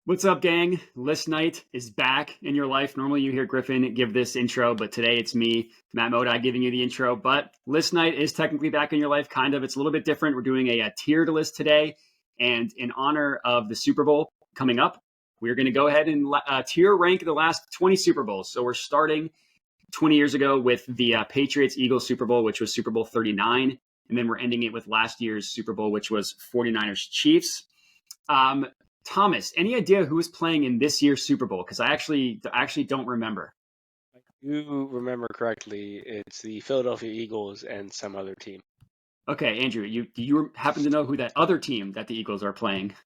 What's up, gang? List night is back in your life. Normally you hear Griffin give this intro, but today it's me, Matt Modi, giving you the intro. But list night is technically back in your life, kind of. It's a little bit different. We're doing a tiered list today. And in honor of the Super Bowl coming up, we're going to go ahead and tier rank the last 20 Super Bowls. So we're starting 20 years ago with the Patriots-Eagles Super Bowl, which was Super Bowl 39. And then we're ending it with last year's Super Bowl, which was 49ers-Chiefs. Thomas, any idea who was playing in this year's Super Bowl? Because I actually don't remember. You remember correctly. It's the Philadelphia Eagles and some other team. Okay, Andrew, do you happen to know who that other team that the Eagles are playing?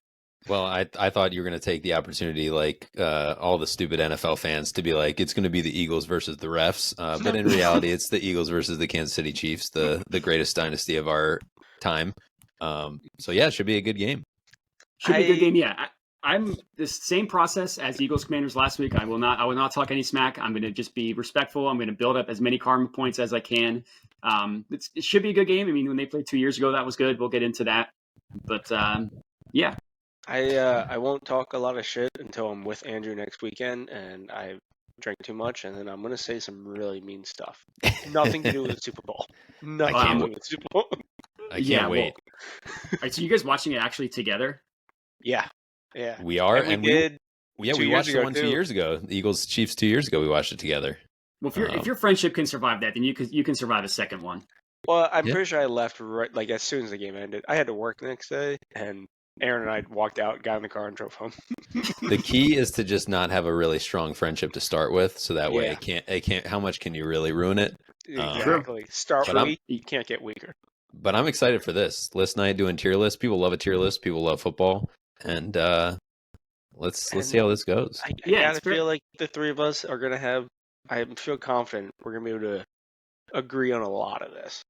Well, I thought you were going to take the opportunity, like all the stupid NFL fans, to be like, it's going to be the Eagles versus the refs. But in reality, it's the Eagles versus the Kansas City Chiefs, the greatest dynasty of our time. So yeah, it should be a good game. Should be a good game. Yeah, I'm the same process as Eagles Commanders last week. I will not talk any smack. I'm going to just be respectful. I'm going to build up as many karma points as I can. It should be a good game. I mean, when they played 2 years ago, that was good. We'll get into that. But yeah. I won't talk a lot of shit until I'm with Andrew next weekend and I drink too much, and then I'm going to say some really mean stuff. Nothing to do with the Super Bowl. Nothing to do with the Super Bowl. I can't wait. All right, so you guys watching it actually together? Yeah. We are, and we watched the one 2 years ago. The Eagles Chiefs 2 years ago. We watched it together. Well, if your friendship can survive that, then you can survive a second one. Well, I'm pretty sure I left right as soon as the game ended. I had to work the next day, and Aaron and I walked out, got in the car, and drove home. The key is to just not have a really strong friendship to start with, so that way it can't. How much can you really ruin it? Exactly. Start weak, you can't get weaker. But I'm excited for this list night, doing tier lists. People love a tier list. People love football, and let's see how this goes. I feel like the three of us are gonna have. I feel confident we're gonna be able to agree on a lot of this.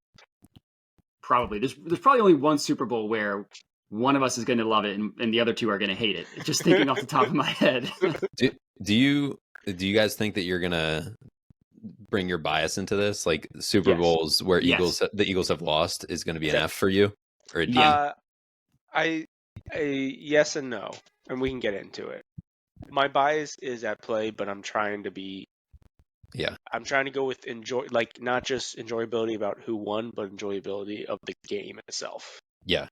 Probably. There's probably only one Super Bowl where one of us is going to love it and the other two are going to hate it. Just thinking off the top of my head. Do you guys think that you're gonna bring your bias into this? Like Super Bowls where the Eagles have lost is going to be an F for you? Or yes and no, and we can get into it. My bias is at play, but I'm trying to be. Yeah. I'm trying to go with not just enjoyability about who won, but enjoyability of the game itself. Yeah.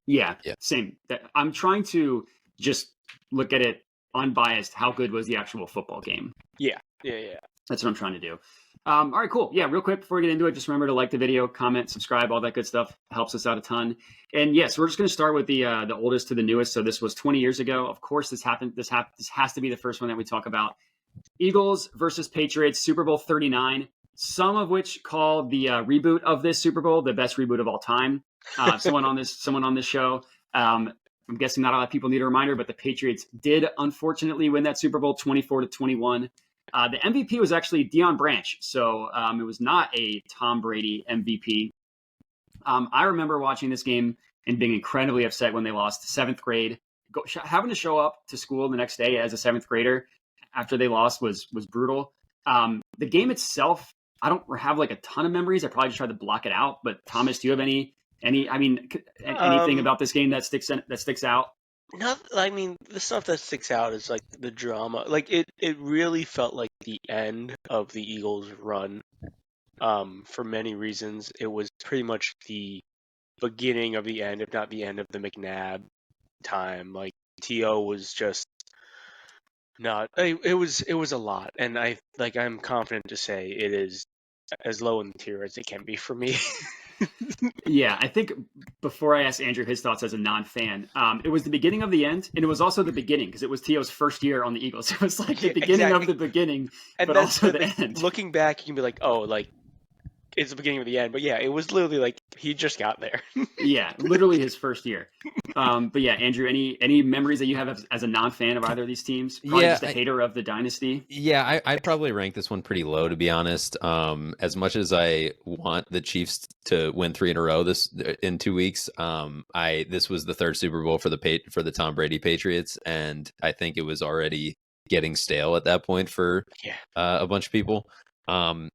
Same. I'm trying to just look at it unbiased. How good was the actual football game? Yeah. That's what I'm trying to do. All right, cool. Yeah, real quick before we get into it, just remember to like the video, comment, subscribe, all that good stuff. Helps us out a ton. And yes, we're just going to start with the oldest to the newest. So this was 20 years ago. Of course, this happened. This has to be the first one that we talk about. Eagles versus Patriots, Super Bowl 39. Some of which call the reboot of this Super Bowl the best reboot of all time. Someone on this show. I'm guessing not a lot of people need a reminder, but the Patriots did unfortunately win that Super Bowl 24-21. The MVP was actually Deion Branch, so it was not a Tom Brady MVP. I remember watching this game and being incredibly upset when they lost. 7th grade, having to show up to school the next day as a 7th grader after they lost was brutal. The game itself, I don't have like a ton of memories. I probably just tried to block it out. But Thomas, do you have anything about this game that sticks out? The stuff that sticks out is like the drama. Like it really felt like the end of the Eagles' run. For many reasons, it was pretty much the beginning of the end, if not the end of the McNabb time. Like T.O. was just not. It was a lot, and I'm confident to say it is as low in the tier as it can be for me. Yeah, I think before I ask Andrew his thoughts as a non-fan, it was the beginning of the end, and it was also the beginning because it was T.O.'s first year on the Eagles. It was like the beginning of the beginning, but also the end. Looking back, you can be like, oh, like it's the beginning of the end. But yeah, it was literally like he just got there. Yeah, literally his first year. But yeah, Andrew, any memories that you have as a non-fan of either of these teams? Probably just a hater of the dynasty. Yeah, I'd probably rank this one pretty low, to be honest. As much as I want the Chiefs to win 3 in a row in 2 weeks, this was the 3rd Super Bowl for the Tom Brady Patriots, and I think it was already getting stale at that point for a bunch of people. And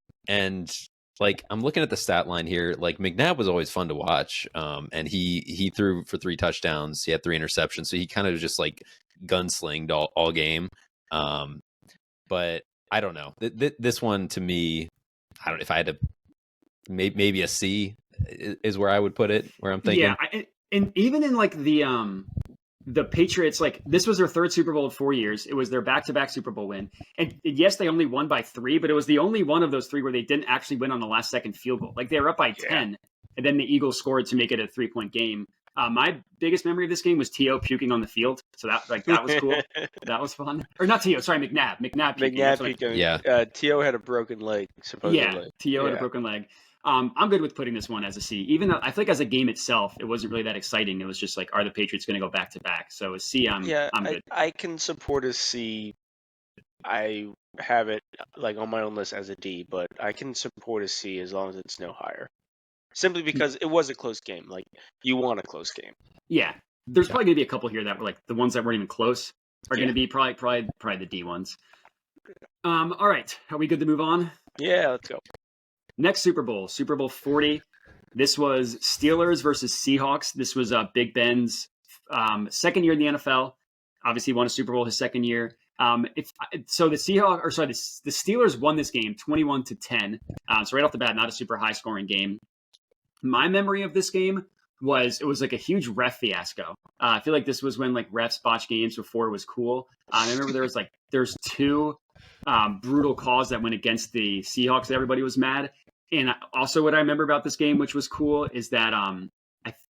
like, I'm looking at the stat line here. Like, McNabb was always fun to watch. And he threw for 3 touchdowns. He had 3 interceptions. So he kind of just like gunslinged all game. But I don't know. This one to me, I don't. If I had to, maybe a C is where I would put it. Where I'm thinking, and even in like the Patriots, like this was their third Super Bowl in 4 years. It was their back-to-back Super Bowl win. And yes, they only won by 3, but it was the only one of those 3 where they didn't actually win on the last second field goal. Like they were up by 10, and then the Eagles scored to make it a 3-point game. My biggest memory of this game was T.O. puking on the field. So that was cool. That was fun. Or not T.O., sorry, McNabb. McNabb puking. Yeah. T.O. had a broken leg, supposedly. Yeah, T.O. had a broken leg. I'm good with putting this one as a C, even though I think as a game itself, it wasn't really that exciting. It was just like, are the Patriots going to go back to back? So a C, I'm good. I can support a C. I have it like on my own list as a D, but I can support a C as long as it's no higher. Simply because it was a close game. Like you want a close game. Yeah, there's probably going to be a couple here that were like the ones that weren't even close are going to be probably the D ones. All right, are we good to move on? Yeah, let's go. Next Super Bowl, Super Bowl 40. This was Steelers versus Seahawks. This was Big Ben's second year in the NFL. Obviously, won a Super Bowl his second year. The Steelers won this game 21-10. So right off the bat, not a super high scoring game. My memory of this game was it was like a huge ref fiasco. I feel like this was when like refs botched games before it was cool. I remember there's 2 brutal calls that went against the Seahawks that everybody was mad. And also what I remember about this game, which was cool, is that I'm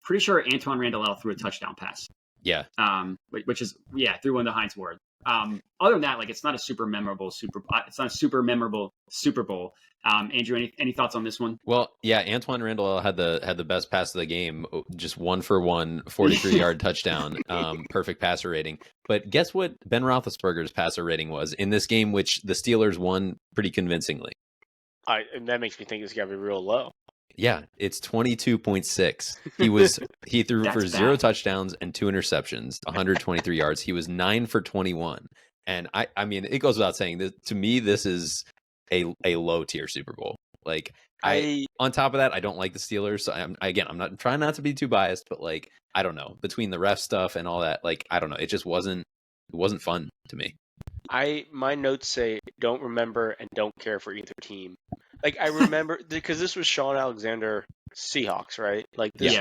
pretty sure Antoine Randall threw a touchdown pass. Yeah. Which is, through one to Heinz Ward. Other than that, like it's not a super memorable Super Bowl. Andrew, any thoughts on this one? Well, yeah, Antoine Randall had the best pass of the game, just 1-for-1, 43-yard touchdown, perfect passer rating. But guess what Ben Roethlisberger's passer rating was in this game, which the Steelers won pretty convincingly? And that makes me think it's got to be real low. Yeah, it's 22.6. He threw for 0 touchdowns and 2 interceptions, 123 yards. He was 9 for 21. And I mean, it goes without saying, to me, this is a low tier Super Bowl. Like on top of that, I don't like the Steelers. So I'm not trying not to be too biased, but like, I don't know, between the ref stuff and all that, like, I don't know. It just wasn't fun to me. My notes say don't remember and don't care for either team. Like I remember because this was Sean Alexander Seahawks, right? Like this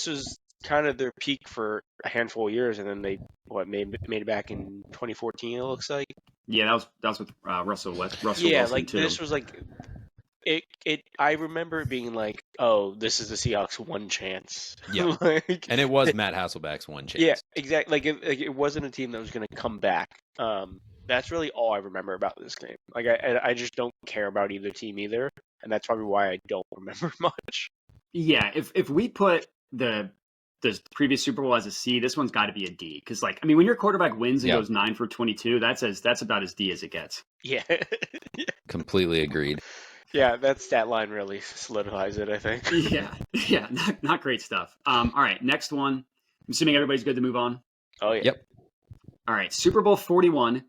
was kind of their peak for a handful of years, and then they made it back in 2014. It looks like. Yeah, that was with Russell Wilson. Yeah, like too. This was like it. I remember it being like, oh, this is the Seahawks' one chance. Yeah, and it was Matt Hasselbeck's one chance. Yeah, exactly. Like it wasn't a team that was going to come back. That's really all I remember about this game. Like I just don't care about either team either, and that's probably why I don't remember much. Yeah, if we put the previous Super Bowl as a C, this one's got to be a D. Because like, I mean, when your quarterback wins and goes 9 for 22, that's about as D as it gets. Yeah, completely agreed. Yeah, that stat line really solidifies it, I think. Yeah, not great stuff. All right, next one. I'm assuming everybody's good to move on. Oh yeah. Yep. All right, Super Bowl 41.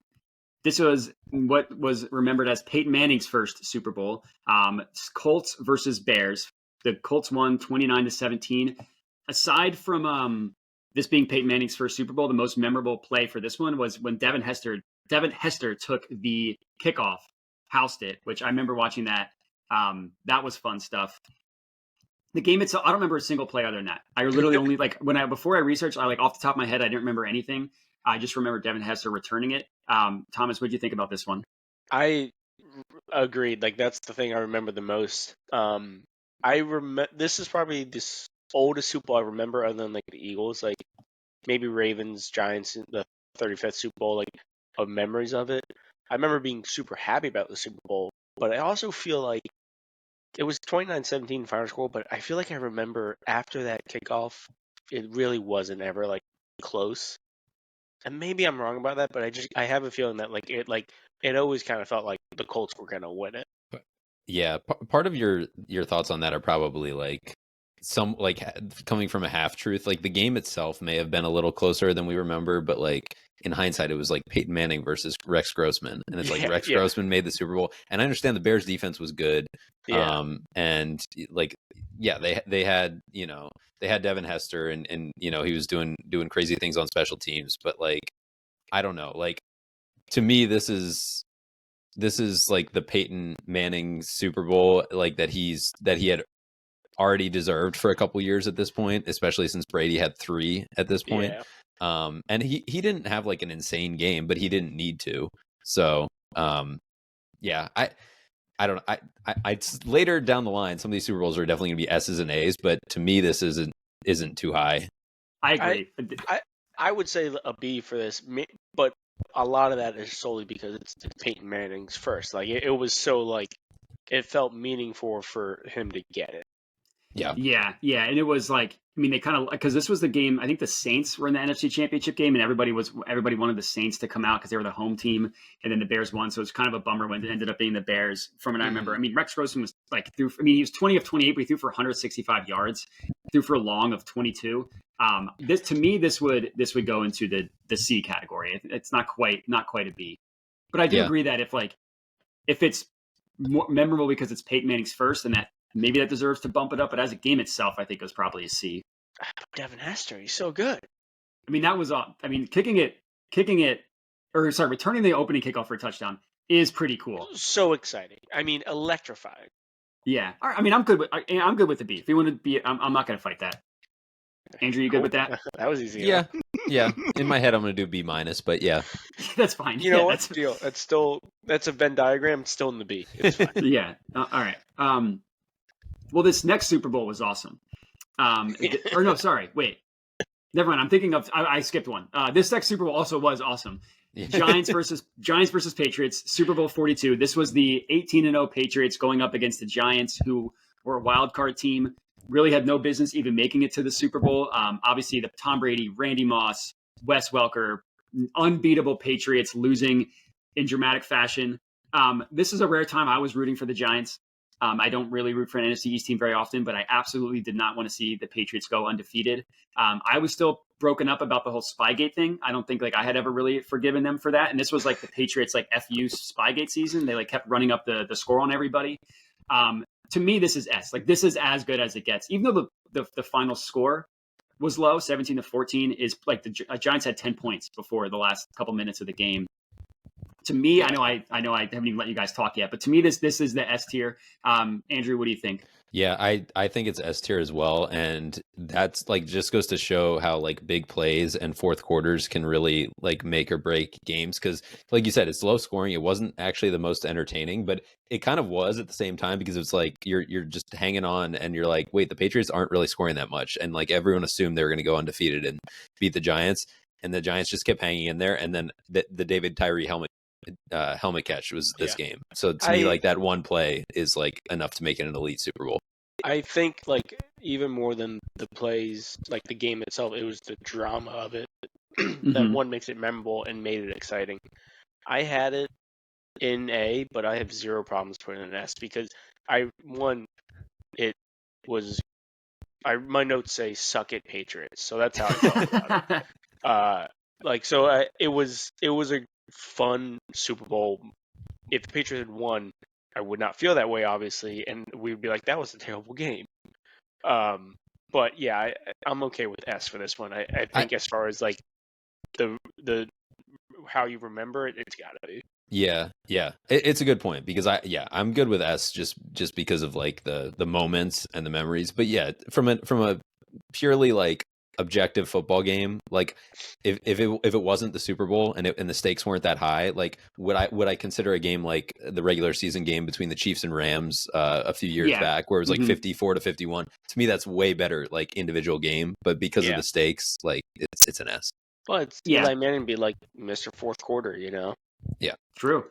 This was what was remembered as Peyton Manning's first Super Bowl. Colts versus Bears. The Colts won 29-17. Aside from this being Peyton Manning's first Super Bowl, the most memorable play for this one was when Devin Hester took the kickoff, housed it, which I remember watching that. That was fun stuff. The game itself, I don't remember a single play other than that. I literally only before I researched, I off the top of my head, I didn't remember anything. I just remember Devin Hester returning it. Thomas, what did you think about this one? I agreed. Like that's the thing I remember the most. This is probably the oldest Super Bowl I remember, other than like the Eagles, like maybe Ravens, Giants, the 35th Super Bowl, like of memories of it. I remember being super happy about the Super Bowl, but I also feel like it was 29-17 final score. But I feel like I remember after that kickoff, it really wasn't ever like close. And maybe I'm wrong about that, but I have a feeling that it always kind of felt like the Colts were gonna win it. Yeah, part of your thoughts on that are probably like some like coming from a half truth. Like the game itself may have been a little closer than we remember, but like in hindsight, it was like Peyton Manning versus Rex Grossman, and it's like Rex Grossman made the Super Bowl. And I understand the Bears defense was good, and like they had Devin Hester, and he was doing crazy things on special teams, but like I don't know. Like, to me, this is like the Peyton Manning Super Bowl, like that he had already deserved for a couple years at this point, especially since Brady had 3 at this point. And he didn't have like an insane game, but he didn't need to. So yeah, I don't know. I later down the line, some of these Super Bowls are definitely going to be S's and A's, but to me, this isn't too high. I agree. I would say a B for this, but a lot of that is solely because it's Peyton Manning's first. Like it was so like it felt meaningful for him to get it. Yeah, and it was like, I mean, they kind of, because this was the game. I think the Saints were in the NFC Championship game, and everybody wanted the Saints to come out because they were the home team, and then the Bears won. So it was kind of a bummer when it ended up being the Bears. From what I remember, I mean, Rex Grossman was like he was 20 of 28, but he threw for 165 yards, threw for a long of 22. This to me, this would go into the C category. It's not quite a B, but I do agree that if it's more memorable because it's Peyton Manning's first, and that maybe that deserves to bump it up. But as a game itself, I think it was probably a C. Devin Hester, he's so good. I mean, that was I mean, returning the opening kickoff for a touchdown is pretty cool. So exciting. I mean, electrifying. Yeah. I mean, I'm good with the B. If you want to be, I'm not going to fight that. Andrew, you good with that? That was easy. Yeah. In my head, I'm going to do B-, but yeah, that's fine. You know what? That's a Venn diagram. It's still in the B. It's fine. Yeah. All right. Well, this next Super Bowl was awesome. Or no, sorry, wait. Never mind. I'm thinking of. I skipped one. This next Super Bowl also was awesome. Giants versus Patriots, Super Bowl 42. This was the 18-0 Patriots going up against the Giants, who were a wild card team. Really had no business even making it to the Super Bowl. Obviously, the Tom Brady, Randy Moss, Wes Welker, unbeatable Patriots losing in dramatic fashion. This is a rare time I was rooting for the Giants. I don't really root for an NFC East team very often, but I absolutely did not want to see the Patriots go undefeated. I was still broken up about the whole Spygate thing. I don't think I had ever really forgiven them for that. And this was like the Patriots FU Spygate season. They kept running up the score on everybody. To me, this is S. This is as good as it gets. Even though the final score was low, 17-14, is the Giants had 10 points before the last couple minutes of the game. To me, I know I haven't even let you guys talk yet, but to me, this is the S tier. Andrew, what do you think? Yeah, I think it's S tier as well, and that's just goes to show how big plays and fourth quarters can really make or break games. Because like you said, it's low scoring. It wasn't actually the most entertaining, but it kind of was at the same time, because it's you're just hanging on, and you're like, wait, the Patriots aren't really scoring that much, and everyone assumed they were going to go undefeated and beat the Giants, and the Giants just kept hanging in there, and then the David Tyree helmet catch was this game. So to me, that one play is enough to make it an elite Super Bowl. I think even more than the plays, the game itself, it was the drama of it that one makes it memorable and made it exciting. I had it in A, but I have zero problems putting it in S, because my notes say "suck it, Patriots," so that's how I felt about it. It was a fun Super Bowl. If the Patriots had won, I would not feel that way, obviously, and we'd be like, that was a terrible game. But yeah, I'm okay with S for this one. I think as far as the how you remember it, it's gotta be. Yeah, it's a good point, because I'm good with S just because of the moments and the memories. But yeah, from a purely objective football game, if it wasn't the Super Bowl and the stakes weren't that high, would I consider a game like the regular season game between the Chiefs and Rams a few years back, where it was 54-51? To me, that's way better individual game, but because of the stakes, it's an S. Well, it's Eli Manning be Mr. Fourth Quarter, Yeah, true.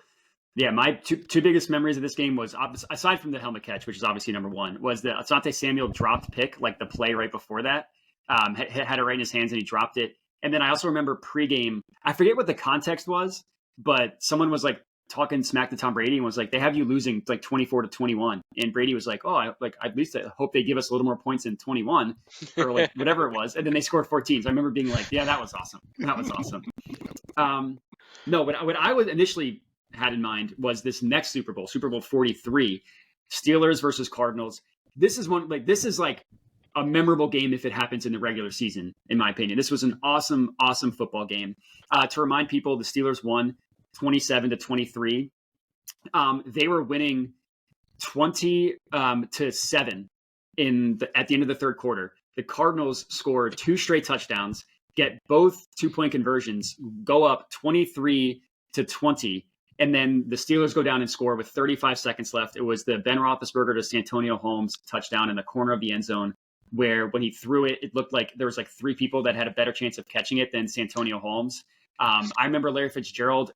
Yeah, my two biggest memories of this game was, aside from the helmet catch, which is obviously number one, was the Asante Samuel dropped pick, the play right before that. Had it right in his hands and he dropped it. And then I also remember pregame, I forget what the context was, but someone was talking smack to Tom Brady and was they have you losing 24-21. And Brady was at least I hope they give us a little more points than 21 or whatever it was. And then they scored 14. So I remember being yeah, that was awesome. That was awesome. No, what I was initially had in mind was this next Super Bowl, Super Bowl 43, Steelers versus Cardinals. This is one, a memorable game if it happens in the regular season, in my opinion. This was an awesome, awesome football game. To remind people, the Steelers won 27-23. They were winning 20 to 7 at the end of the third quarter. The Cardinals scored 2 straight touchdowns, get both 2-point conversions, go up 23-20. And then the Steelers go down and score with 35 seconds left. It was the Ben Roethlisberger to Santonio Holmes touchdown in the corner of the end zone, where when he threw it, it looked like there was like 3 people that had a better chance of catching it than Santonio Holmes. I remember Larry Fitzgerald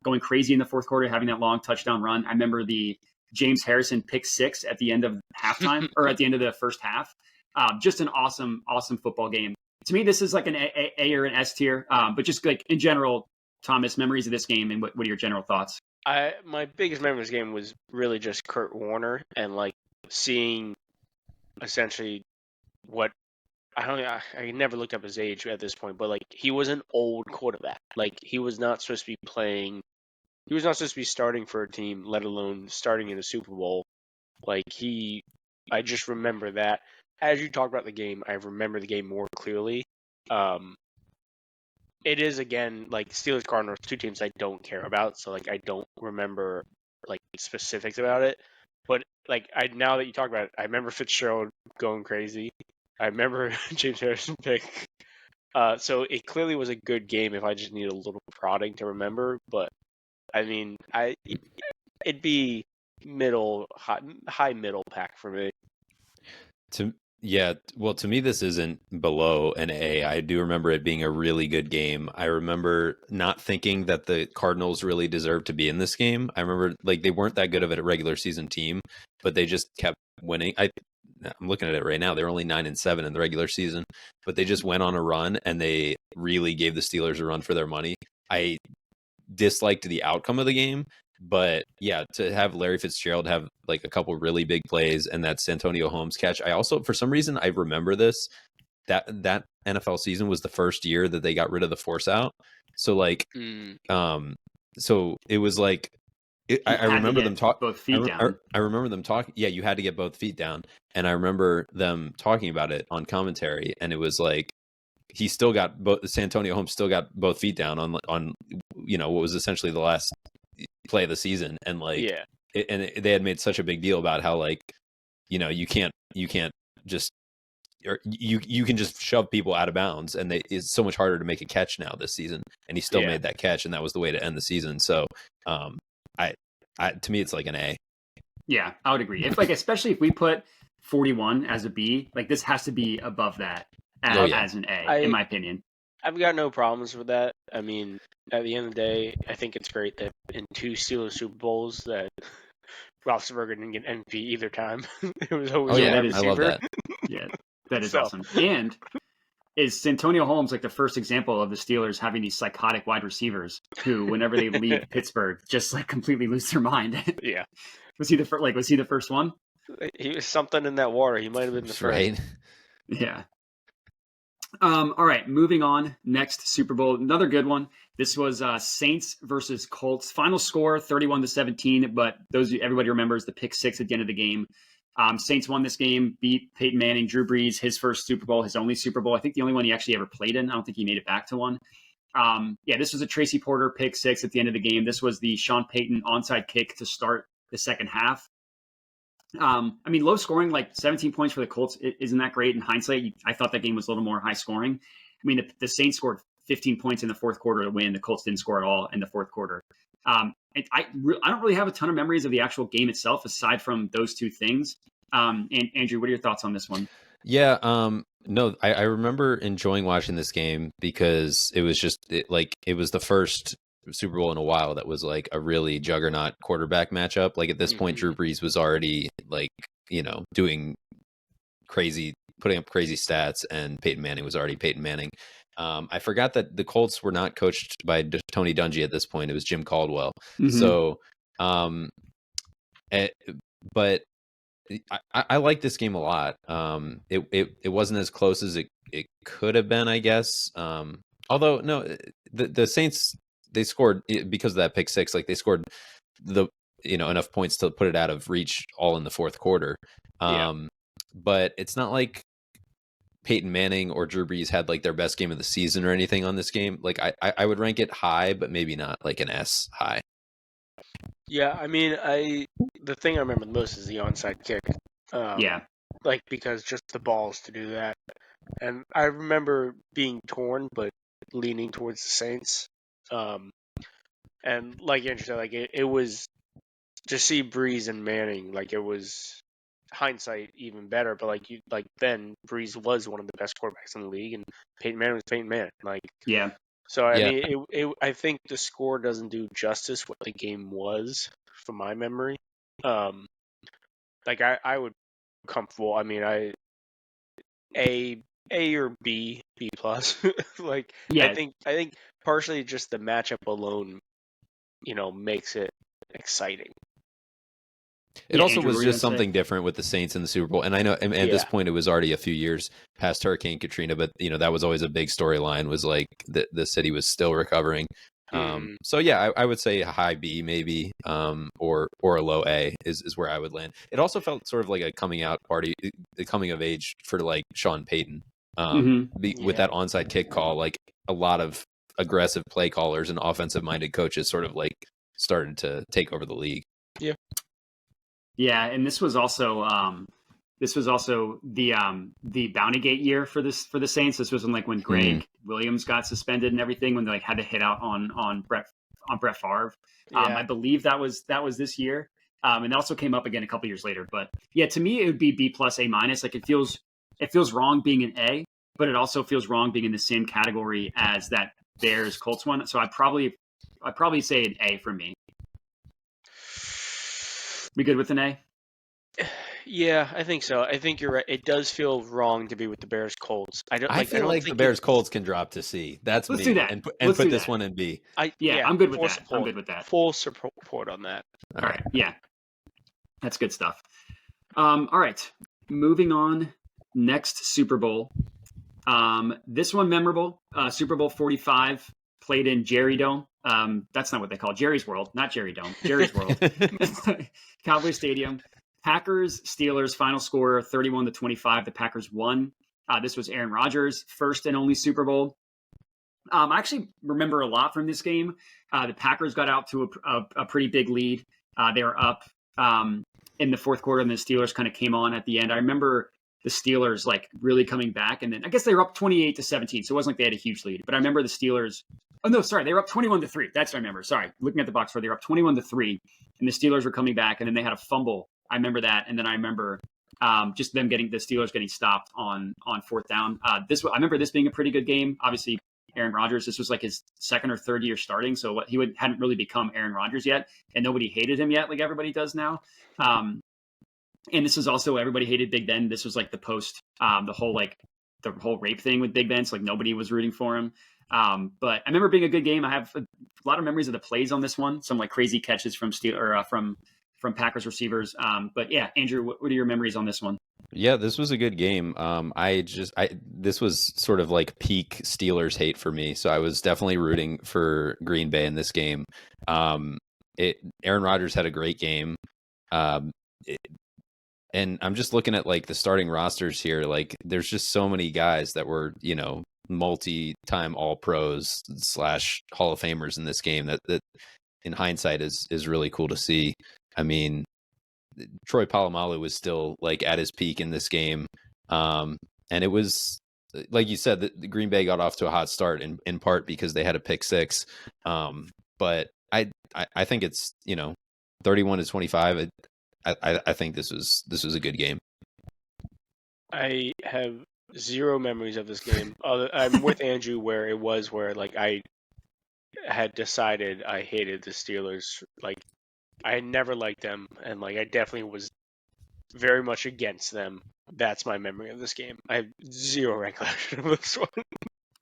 going crazy in the fourth quarter, having that long touchdown run. I remember the James Harrison pick 6 at the end of halftime or at the end of the first half. Just an awesome, awesome football game. To me, this is like an A or an S tier, but just like in general, Thomas, memories of this game, and what are your general thoughts? My biggest memory of this game was really just Kurt Warner and like seeing essentially what I never looked up his age at this point, but like he was an old quarterback. Like he was not supposed to be playing. He was not supposed to be starting for a team, let alone starting in a Super Bowl. I just remember that. As you talk about the game, I remember the game more clearly. It is, again, like Steelers Cardinals, 2 teams I don't care about, so like I don't remember like specifics about it. But like now that you talk about it, I remember Fitzgerald going crazy. I remember James Harrison pick. So it clearly was a good game if I just need a little prodding to remember. But I mean, it'd be high middle pack for me. To me, this isn't below an A. I do remember it being a really good game. I remember not thinking that the Cardinals really deserved to be in this game. I remember like they weren't that good of a regular season team, but they just kept winning. I'm looking at it right now. They were only 9-7 in the regular season, but they just went on a run and they really gave the Steelers a run for their money. I disliked the outcome of the game, but yeah, to have Larry Fitzgerald have like a couple really big plays and that Santonio Holmes catch. I also, for some reason, I remember this, that NFL season was the first year that they got rid of the force out. So like, so it was like, I remember them talk both feet down. I remember them talking. Yeah, you had to get both feet down. And I remember them talking about it on commentary. And it was like, he still got Santonio Holmes still got both feet down on what was essentially the last play of the season. And like, they had made such a big deal about how like, you can't just, or you can just shove people out of bounds, and it's so much harder to make a catch now this season. And he still made that catch, and that was the way to end the season. So, to me, it's like an A. Yeah, I would agree. If like, especially if we put 41 as a B, like this has to be above that as an A, in my opinion. I've got no problems with that. I mean, at the end of the day, I think it's great that in 2 Steelers Super Bowls that Roethlisberger didn't get MVP either time. It was always I love that. Yeah, that is awesome. And is Santonio Holmes like the first example of the Steelers having these psychotic wide receivers who, whenever they leave Pittsburgh, just like completely lose their mind? Yeah. Was he the first one? He was something in that water. He might have been the first. Right. Yeah. All right, moving on. Next Super Bowl, another good one. This was Saints versus Colts. Final score 31-17, but everybody remembers the pick 6 at the end of the game. Saints won this game, beat Peyton Manning, Drew Brees, his first Super Bowl, his only Super Bowl. I think the only one he actually ever played in. I don't think he made it back to one. This was a Tracy Porter pick 6 at the end of the game. This was the Sean Payton onside kick to start the second half. Low scoring, like 17 points for the Colts isn't that great in hindsight. I thought that game was a little more high scoring. I mean, the Saints scored 15 points in the fourth quarter to win. The Colts didn't score at all in the fourth quarter. I don't really have a ton of memories of the actual game itself, aside from those 2 things. And Andrew, what are your thoughts on this one? Yeah, no, I remember enjoying watching this game because it was it was the first Super Bowl in a while that was like a really juggernaut quarterback matchup. Like at this point, Drew Brees was already like, doing putting up crazy stats, and Peyton Manning was already Peyton Manning. I forgot that the Colts were not coached by Tony Dungy at this point. It was Jim Caldwell. Mm-hmm. So, but I like this game a lot. It wasn't as close as it could have been, I guess. Although no, the Saints, they scored because of that pick 6. Like they scored enough points to put it out of reach all in the fourth quarter. But it's not like Peyton Manning or Drew Brees had like their best game of the season or anything on this game. Like I would rank it high, but maybe not like an S high. Yeah, I mean, the thing I remember the most is the onside kick. Yeah. Like, because just the balls to do that. And I remember being torn, but leaning towards the Saints. And like Andrew said, like it was to see Breeze and Manning, like it was hindsight even better. But like then Breeze was one of the best quarterbacks in the league, and Peyton Manning was Peyton Manning. Like, Yeah. so I Yeah. mean, I think the score doesn't do justice what the game was from my memory. Like I would be comfortable. I mean, A or B plus. Like Yeah. I think partially just the matchup alone, makes it exciting. It Yeah, also Andrew, what was were you just gonna say? something different with the Saints in the Super Bowl. And I know and at this Yeah. point it was already a few years past Hurricane Katrina, but that was always a big storyline, was like the city was still recovering. Mhm. So yeah, I would say a high B maybe, or a low A is where I would land. It also felt sort of like a coming out party, the coming of age for like Sean Payton, with Yeah. that onside kick call. Like a lot of aggressive play callers and offensive minded coaches sort of like started to take over the league. Yeah, and this was also the Bountygate year for the Saints. This was when Greg Williams got suspended and everything, when they like had to hit out on Brett Favre. Yeah. I believe that was this year. And it also came up again a couple years later. But yeah, to me it would be B plus A minus. Like it feels wrong being an A, but it also feels wrong being in the same category as that Bears Colts one. So I'd probably say an A for me. We good with an A? Yeah, I think so. I think you're right. It does feel wrong to be with the Bears Colts. I I feel like the Bears Colts can drop to C. That's Let's me. do that. And Let's put do this that. one in B. Yeah, I'm good with full that. Support, I'm good with that. Full support on that. All right. Yeah. That's good stuff. All right. Moving on. Next Super Bowl. This one memorable. Super Bowl 45, played in Jerry Dome. That's not what they call it. Jerry's World, not Jerry Dome. Jerry's World. Cowboy Stadium. Packers Steelers final score 31-25. The Packers won. This was Aaron Rodgers' first and only Super Bowl. I actually remember a lot from this game. The Packers got out to a pretty big lead. They were up in the fourth quarter, and the Steelers kind of came on at the end. I remember the Steelers like really coming back, and then I guess they were up 28-17, so it wasn't like they had a huge lead. But I remember the Steelers. Oh no, sorry, they were up 21-3. That's what I remember. Sorry, looking at the box score, they were up 21-3, and the Steelers were coming back, and then they had a fumble. I remember that, and then I remember just them getting the Steelers getting stopped on fourth down. I remember this being a pretty good game. Obviously, Aaron Rodgers, this was like his second or third year starting, so hadn't really become Aaron Rodgers yet, and nobody hated him yet like everybody does now. And this is also, everybody hated Big Ben. This was like the post the whole rape thing with Big Ben, so like nobody was rooting for him. But I remember being a good game. I have a lot of memories of the plays on this one, some like crazy catches from from Packers receivers. But yeah, Andrew, what are your memories on this one? Yeah, this was a good game. This was sort of like peak Steelers hate for me. So I was definitely rooting for Green Bay in this game. Aaron Rodgers had a great game. And I'm just looking at like the starting rosters here. Like there's just so many guys that were, multi-time all pros / Hall of Famers in this game that in hindsight is really cool to see. I mean, Troy Polamalu was still like at his peak in this game. And it was, like you said, the Green Bay got off to a hot start in part because they had a pick six. But I think it's, 31-25. I think this was a good game. I have zero memories of this game. I'm with Andrew where like I had decided I hated the Steelers. Like I had never liked them, and like I definitely was very much against them. That's my memory of this game. I have zero recollection of this one.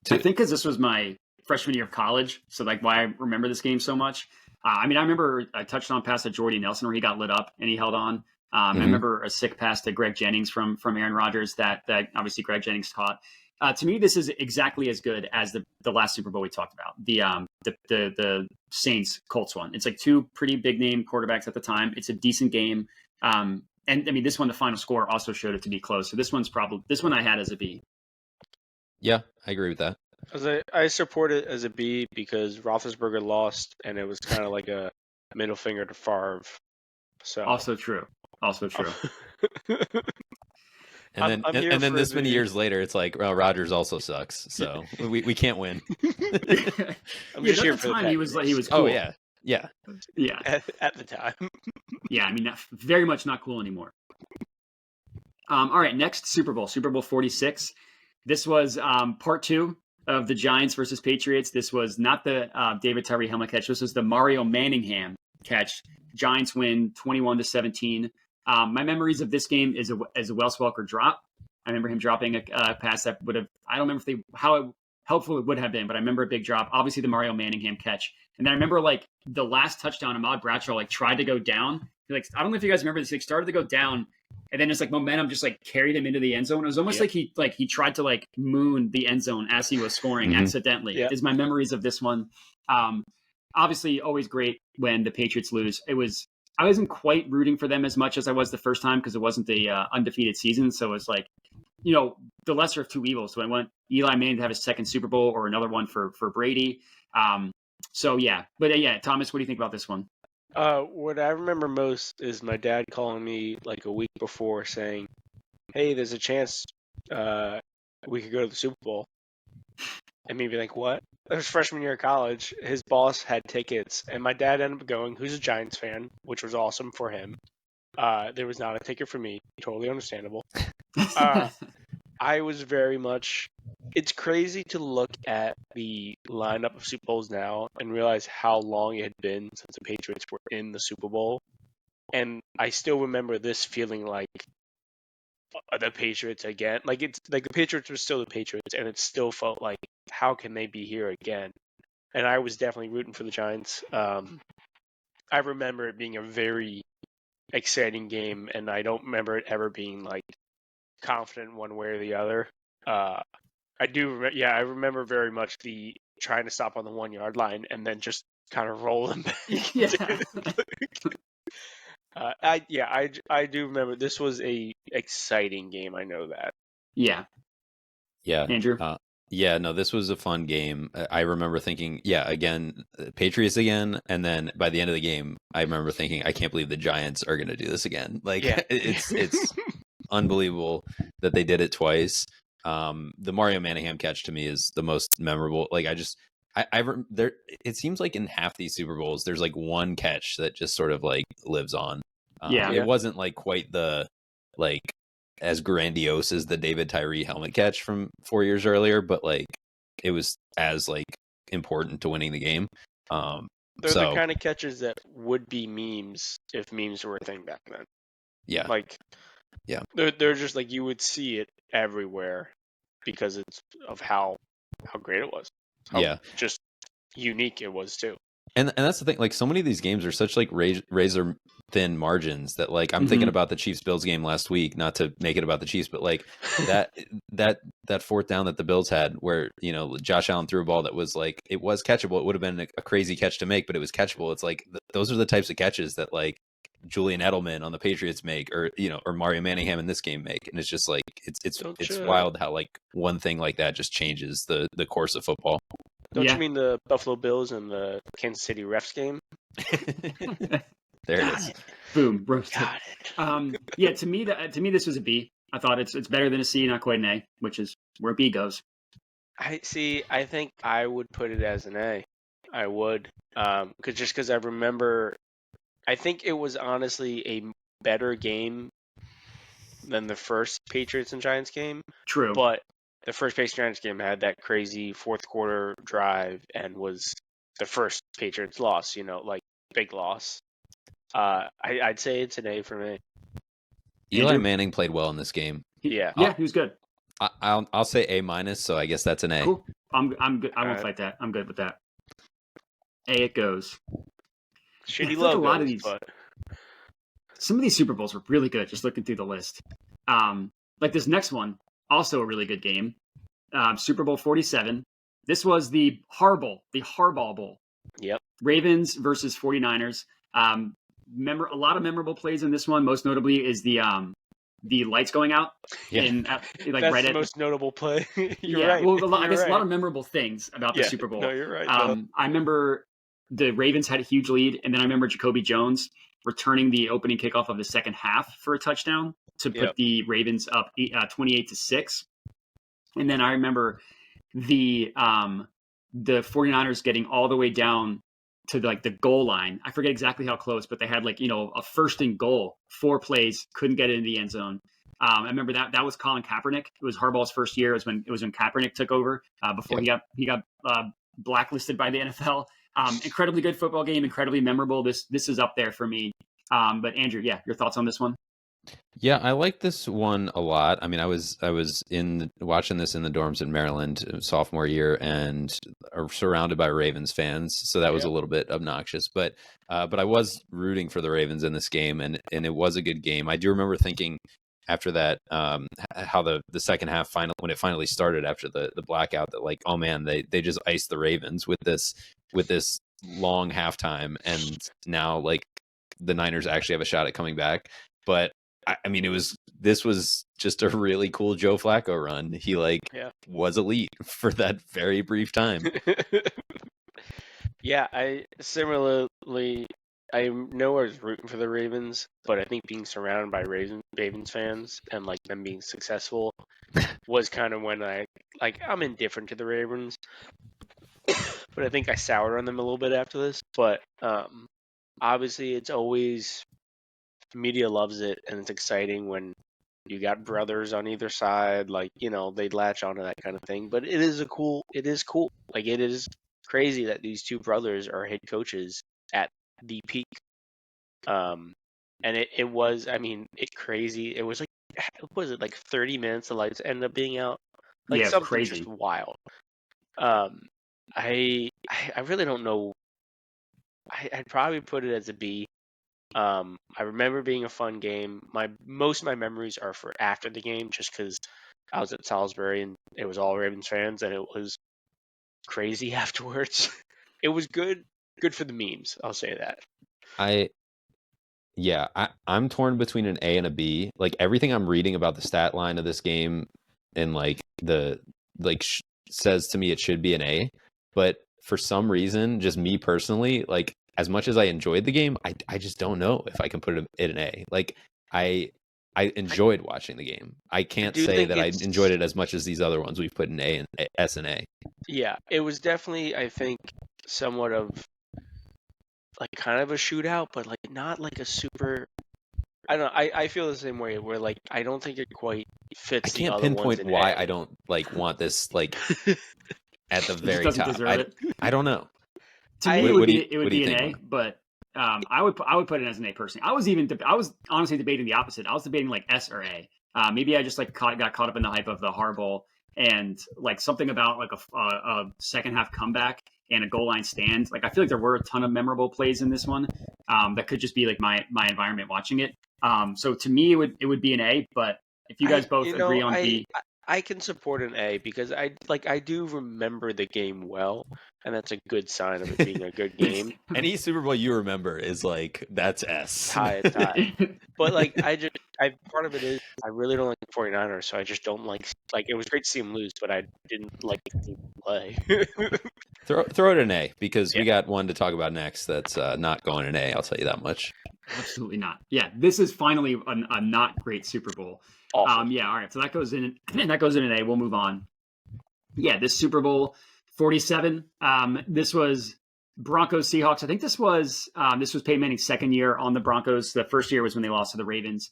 I think because this was my freshman year of college, so like why I remember this game so much. I remember a touchdown pass to Jordy Nelson where he got lit up and he held on. I remember a sick pass to Greg Jennings from Aaron Rodgers that obviously Greg Jennings caught. To me, this is exactly as good as the last Super Bowl we talked about, the Saints Colts one. It's like two pretty big name quarterbacks at the time. It's a decent game, and I mean this one, the final score also showed it to be close. So this one I had as a B. Yeah, I agree with that. I support it as a B because Roethlisberger lost, and it was kind of like a middle finger to Favre. So Also true. Also true. And then I'm here and then for this many the. years later, it's like, well, Rodgers also sucks, so we can't win. I'm Yeah, just but here at the for the time he was cool. Oh yeah, yeah. Yeah. at the time. Yeah, I mean, very much not cool anymore. All right, next Super Bowl 46. This was part 2 of the Giants versus Patriots. This was not the David Tyree helmet catch. This was the Mario Manningham catch. Giants win 21-17. My memories of this game is a Wes Welker drop. I remember him dropping a pass that would have. I don't remember how helpful it would have been, but I remember a big drop. Obviously, the Mario Manningham catch, and then I remember like the last touchdown. Ahmad Bradshaw like tried to go down. Like I don't know if you guys remember this. He started to go down, and then it's like momentum just like carried him into the end zone. It was almost like he tried to like moon the end zone as he was scoring accidentally. Yeah. Is my memories of this one. Obviously, always great when the Patriots lose. I wasn't quite rooting for them as much as I was the first time because it wasn't the undefeated season. So it's like, the lesser of two evils. So I want Eli Manning to have his second Super Bowl or another one for Brady. So yeah, but yeah, Thomas, what do you think about this one? What I remember most is my dad calling me like a week before saying, "Hey, there's a chance we could go to the Super Bowl." And me be like, "What?" It was freshman year of college. His boss had tickets, and my dad ended up going, who's a Giants fan, which was awesome for him. There was not a ticket for me. Totally understandable. I was very much. It's crazy to look at the lineup of Super Bowls now and realize how long it had been since the Patriots were in the Super Bowl. And I still remember this feeling like the Patriots again. Like it's like the Patriots were still the Patriots, and it still felt like how can they be here again? And I was definitely rooting for the Giants. I remember it being a very exciting game, and I don't remember it ever being like confident one way or the other. I remember very much the trying to stop on the 1 yard line and then just kind of roll them back. Yeah. I do remember this was a exciting game. I know that. Yeah. Yeah. Andrew? Yeah, no, this was a fun game. I remember thinking, again, Patriots again. And then by the end of the game, I remember thinking, I can't believe the Giants are going to do this again. Like, it's unbelievable that they did it twice. The Mario Manningham catch to me is the most memorable. Like, there. It seems like in half these Super Bowls, there's like one catch that just sort of like lives on. It wasn't like quite the like as grandiose as the David Tyree helmet catch from 4 years earlier, but like it was as like important to winning the game. They're the kind of catches that would be memes if memes were a thing back then. Yeah. Like, yeah, they're just like you would see it everywhere because it's of how great it was. How just unique it was too. And that's the thing. Like so many of these games are such like razor thin margins that like I'm thinking about the Chiefs Bills game last week. Not to make it about the Chiefs, but like that fourth down that the Bills had, where Josh Allen threw a ball that was like it was catchable. It would have been a crazy catch to make, but it was catchable. It's like those are the types of catches that like Julian Edelman on the Patriots make, or Mario Manningham in this game make, and it's just like it's wild how like one thing like that just changes the course of football. Don't you mean the Buffalo Bills and the Kansas City Refs game? There it is. Boom, roasted. Got it. To me, this was a B. I thought it's better than a C, not quite an A, which is where B goes. I think I would put it as an A. I would, because I remember. I think it was honestly a better game than the first Patriots and Giants game. True, but the first Patriots Giants game had that crazy fourth quarter drive and was the first Patriots loss. Like big loss. I'd say it's an A for me. Eli Manning played well in this game. He was good. I'll say A-, so I guess that's an A. Cool. I'm good. I won't fight that. I'm good with that. A it goes. Shitty logos, a lot of these. But... Some of these Super Bowls were really good. Just looking through the list, like this next one, also a really good game. Super Bowl 47. This was the Harbaugh Bowl. Yep. Ravens versus 49ers. A lot of memorable plays in this one. Most notably is the the lights going out. Yeah. In like That's right the at most notable play. You're yeah. right. Well, I You're guess a lot right. of memorable things about the Yeah. Super Bowl. No, you're right. No. I remember the Ravens had a huge lead, and then I remember Jacoby Jones returning the opening kickoff of the second half for a touchdown to put Yep. the Ravens up 28-6. And then I remember the 49ers getting all the way down to like the goal line. I forget exactly how close, but they had like, a first and goal, 4 plays, couldn't get it in the end zone. I remember that was Colin Kaepernick. It was Harbaugh's first year. It was when Kaepernick took over before he got blacklisted by the NFL. Incredibly good football game, incredibly memorable. This is up there for me. But Andrew, yeah, your thoughts on this one? Yeah, I like this one a lot. I mean, I was watching this in the dorms in Maryland sophomore year, and are surrounded by Ravens fans, so that was a little bit obnoxious. But I was rooting for the Ravens in this game, and it was a good game. I do remember thinking after that, how the second half when it finally started after the blackout, that like, oh man, they just iced the Ravens with this long halftime, and now like the Niners actually have a shot at coming back. But I mean, this was just a really cool Joe Flacco run. He was elite for that very brief time. Yeah, I similarly, I know I was rooting for the Ravens, but I think being surrounded by Ravens fans and like them being successful was kind of when I'm indifferent to the Ravens, but I think I soured on them a little bit after this. But obviously, it's always media loves it, and it's exciting when you got brothers on either side, like, they latch onto that kind of thing. But it is cool. Like, it is crazy that these two brothers are head coaches at the peak. And it was, I mean, crazy. It was like, what was it, like 30 minutes the lights ended up being out? Like, Yeah, something crazy. just wild. I really don't know. I'd probably put it as a B. I remember being a fun game. Most of my memories are for after the game, just because I was at Salisbury and it was all Ravens fans, and it was crazy afterwards. It was good for the memes. I'll say that. I'm torn between an A and a B. Like, everything I'm reading about the stat line of this game, and says to me it should be an A, but for some reason, just me personally, like, as much as I enjoyed the game, I just don't know if I can put it in an A. Like, I enjoyed watching the game. I can't say that I enjoyed it as much as these other ones we've put in A and S and A. Yeah, it was definitely, I think, somewhat of like kind of a shootout, but like not like a super. I don't know. I feel the same way, where like I don't think it quite fits. I can't pinpoint why I don't like want this like at the very top. I don't know. To me, it would be an A, but I would put it as an A personally. I was honestly debating the opposite. I was debating like S or A. Maybe I just like got caught up in the hype of the Harbaugh and like something about like a second half comeback and a goal line stand. Like, I feel like there were a ton of memorable plays in this one. That could just be like my environment watching it. So to me, it would be an A. But if you guys both agree on B. I can support an A because I do remember the game well, and that's a good sign of it being a good game. Any Super Bowl you remember is like, that's S. Tie. But like, part of it is I really don't like the 49ers, so I just don't like it was great to see them lose, but I didn't like to see them play. Throw it an A, because we got one to talk about next that's not going an A, I'll tell you that much. Absolutely not. Yeah, this is finally a not great Super Bowl. Awesome. Yeah, all right. So that goes in an A. We'll move on. Yeah, this Super Bowl 47. This was Broncos Seahawks. I think this was Peyton Manning's second year on the Broncos. The first year was when they lost to the Ravens.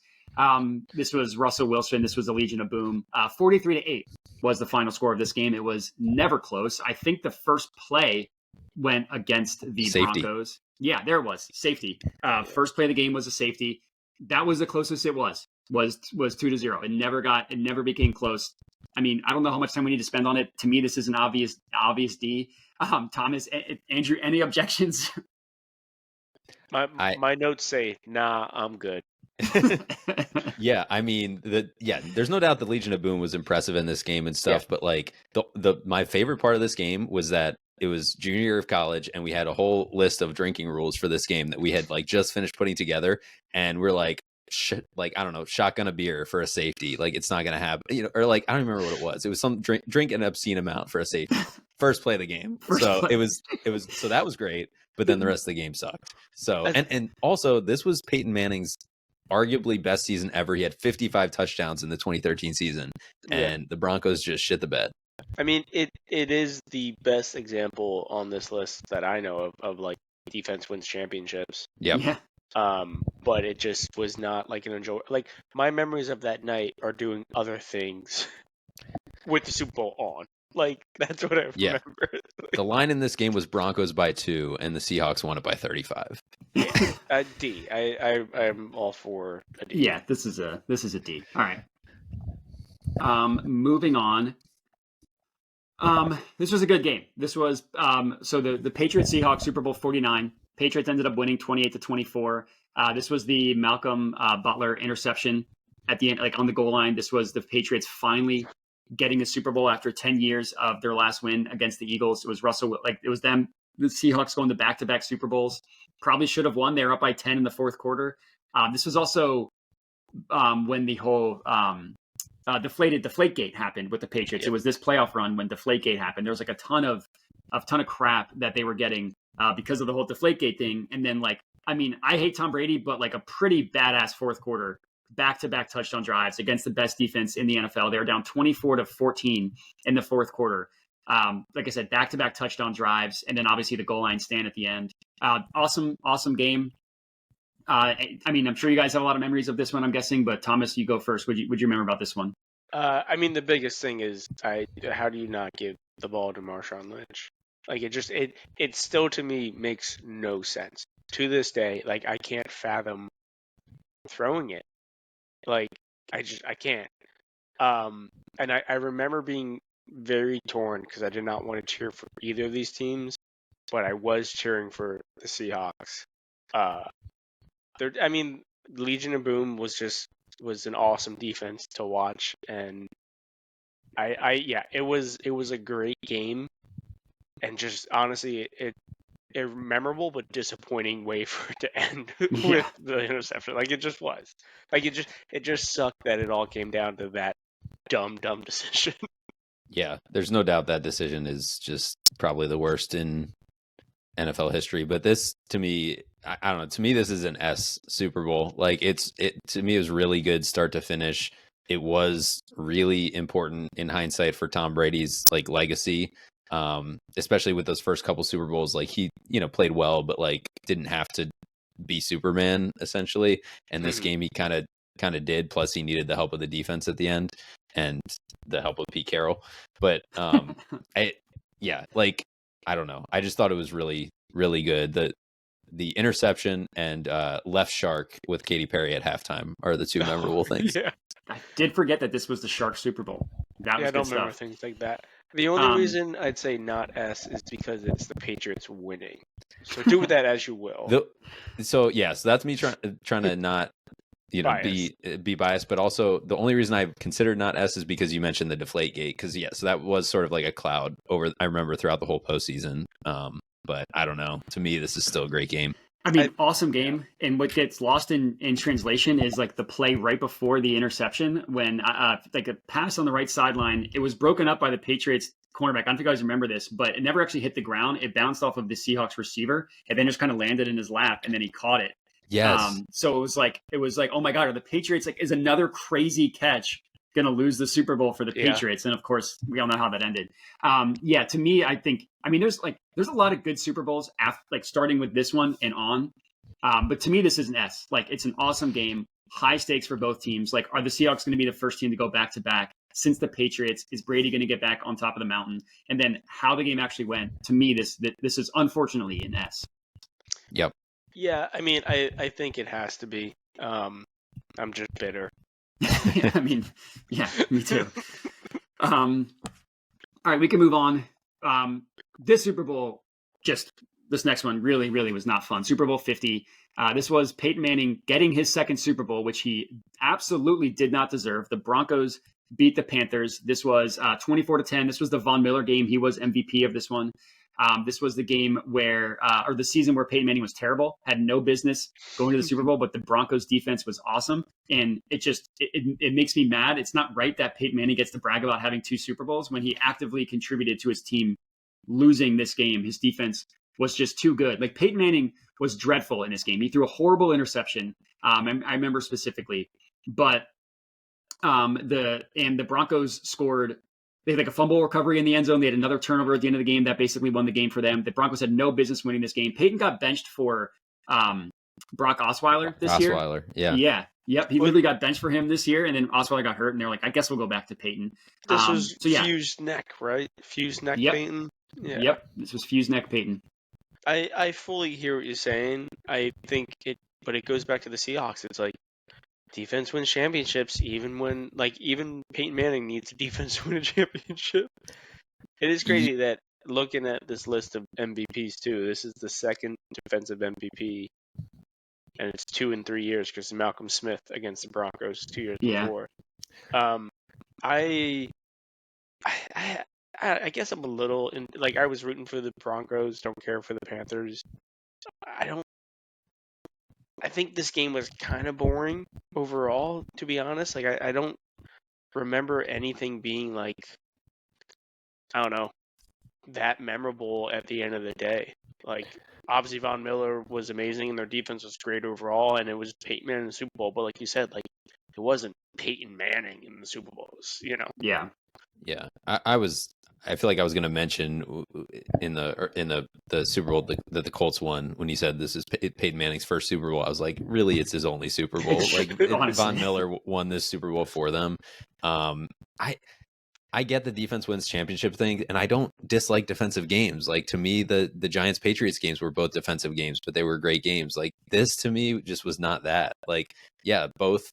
This was Russell Wilson. This was the Legion of Boom. 43-8 was the final score of this game. It was never close. I think the first play went against the safety. Broncos. Yeah, there it was. Safety. First play of the game was a safety. That was the closest it was 2-0. It never became close. I mean, I don't know how much time we need to spend on it. To me, this is an obvious D. Thomas, Andrew, any objections? My notes say, nah, I'm good. Yeah, I mean, there's no doubt the Legion of Boom was impressive in this game and stuff, but like my favorite part of this game was that it was junior year of college, and we had a whole list of drinking rules for this game that we had like just finished putting together, and we're like, like, I don't know, shotgun a beer for a safety. Like, it's not going to happen, or like, I don't remember what it was. It was some drink an obscene amount for a safety. First play of the game. So so that was great. But then the rest of the game sucked. So, and also this was Peyton Manning's arguably best season ever. He had 55 touchdowns in the 2013 season, and the Broncos just shit the bed. I mean, it is the best example on this list that I know of like defense wins championships. Yep. Yeah. But it just was not like an enjoy. Like, my memories of that night are doing other things with the Super Bowl on. Like, that's what I remember. The line in this game was Broncos by 2, and the Seahawks won it by 35. Yeah, D. I'm all for a D. Yeah, this is a D. All right. Moving on. This was a good game. This was so the Patriots Seahawks Super Bowl 49. Patriots ended up winning 28-24. This was the Malcolm Butler interception at the end, like on the goal line. This was the Patriots finally getting a Super Bowl after 10 years of their last win against the Eagles. It was it was them, the Seahawks going to back-to-back Super Bowls. Probably should have won. They were up by 10 in the fourth quarter. This was also when the whole Deflategate happened with the Patriots. It was this playoff run when Deflategate happened. There was like a ton of crap that they were getting because of the whole Deflategate thing. And then I hate Tom Brady, but like a pretty badass fourth quarter, back-to-back touchdown drives against the best defense in the NFL. They were down 24-14 in the fourth quarter. Like I said, back-to-back touchdown drives, and then obviously the goal line stand at the end. Awesome game. I'm sure you guys have a lot of memories of this one, I'm guessing, but Thomas, you go first. Would you remember about this one? The biggest thing is how do you not give the ball to Marshawn Lynch? Like, it still to me makes no sense to this day. Like, I can't fathom throwing it. Like, I can't. And I remember being very torn because I did not want to cheer for either of these teams, but I was cheering for the Seahawks. Legion of Boom was an awesome defense to watch, and it was a great game, and just honestly a memorable but disappointing way for it to end with the interception. Like, it just was. Like, it just sucked that it all came down to that dumb decision. Yeah, there's no doubt that decision is just probably the worst in NFL history. But this, to me, I don't know. To me, this is an S Super Bowl. Like, to me, it was really good start to finish. It was really important in hindsight for Tom Brady's legacy, especially with those first couple Super Bowls. Like, he played well, but didn't have to be Superman essentially. And this game he kind of did. Plus, he needed the help of the defense at the end and the help of Pete Carroll. But I don't know. I just thought it was really, really good. The interception and left shark with Katy Perry at halftime are the two memorable things. Yeah. I did forget that this was the Shark Super Bowl. That was I don't remember things like that. The only reason I'd say not S is because it's the Patriots winning. So do with that as you will. So that's me trying to not be biased, but also the only reason I considered not S is because you mentioned the Deflategate, because so that was sort of like a cloud over, I remember, throughout the whole postseason. But I don't know. To me, this is still a great game. Awesome game. And what gets lost in translation is the play right before the interception when a pass on the right sideline. It was broken up by the Patriots cornerback. I don't know if you guys remember this, but it never actually hit the ground. It bounced off of the Seahawks receiver and then just kind of landed in his lap, and then he caught it. Yes. So it was like, oh my God, are the Patriots is another crazy catch going to lose the Super Bowl for the Patriots? And of course, we all know how that ended. To me, I think, there's a lot of good Super Bowls after, starting with this one and on. But to me, this is an S. It's an awesome game, high stakes for both teams. Are the Seahawks going to be the first team to go back to back since the Patriots? Is Brady going to get back on top of the mountain? And then how the game actually went. To me, this is unfortunately an S. Yep. Yeah, I think it has to be. I'm just bitter. Me too. All right, we can move on. This Super Bowl, this next one really, really was not fun. Super Bowl 50. This was Peyton Manning getting his second Super Bowl, which he absolutely did not deserve. The Broncos beat the Panthers. This was 24-10. This was the Von Miller game. He was MVP of this one. This was the game where, or the season where Peyton Manning was terrible, had no business going to the Super Bowl, but the Broncos defense was awesome. And it makes me mad. It's not right that Peyton Manning gets to brag about having 2 Super Bowls when he actively contributed to his team losing this game. His defense was just too good. Like, Peyton Manning was dreadful in this game. He threw a horrible interception. I remember specifically, but the Broncos scored. They had like a fumble recovery in the end zone. They had another turnover at the end of the game that basically won the game for them. The Broncos had no business winning this game. Peyton got benched for Brock Osweiler this year. Osweiler, yeah. Yeah. Yep. He literally got benched for him this year, and then Osweiler got hurt, and they're like, I guess we'll go back to Peyton. This was fused neck, right? Fused neck Peyton? Yeah. Yep. This was fused neck Peyton. I fully hear what you're saying. I think but it goes back to the Seahawks. It's like, defense wins championships, even Peyton Manning needs a defense to win a championship. It is crazy that looking at this list of MVPs too, this is the second defensive MVP, and it's 2 in 3 years because Malcolm Smith against the Broncos 2 years before. I guess I'm a little I was rooting for the Broncos, don't care for the Panthers. I think this game was kind of boring overall, to be honest. Like, I don't remember anything being like, I don't know, that memorable at the end of the day. Like, obviously Von Miller was amazing and their defense was great overall, and it was Peyton Manning in the Super Bowl. But like you said, like, it wasn't Peyton Manning in the Super Bowls, you know? Yeah. Yeah. I feel like I was going to mention in the Super Bowl that the Colts won when he said this is Peyton Manning's first Super Bowl. I was like, really, it's his only Super Bowl. Like, Von Miller won this Super Bowl for them. I get the defense wins championship thing, and I don't dislike defensive games. Like, to me, the Giants Patriots games were both defensive games, but they were great games. Like, this to me just was not that. Like, yeah, both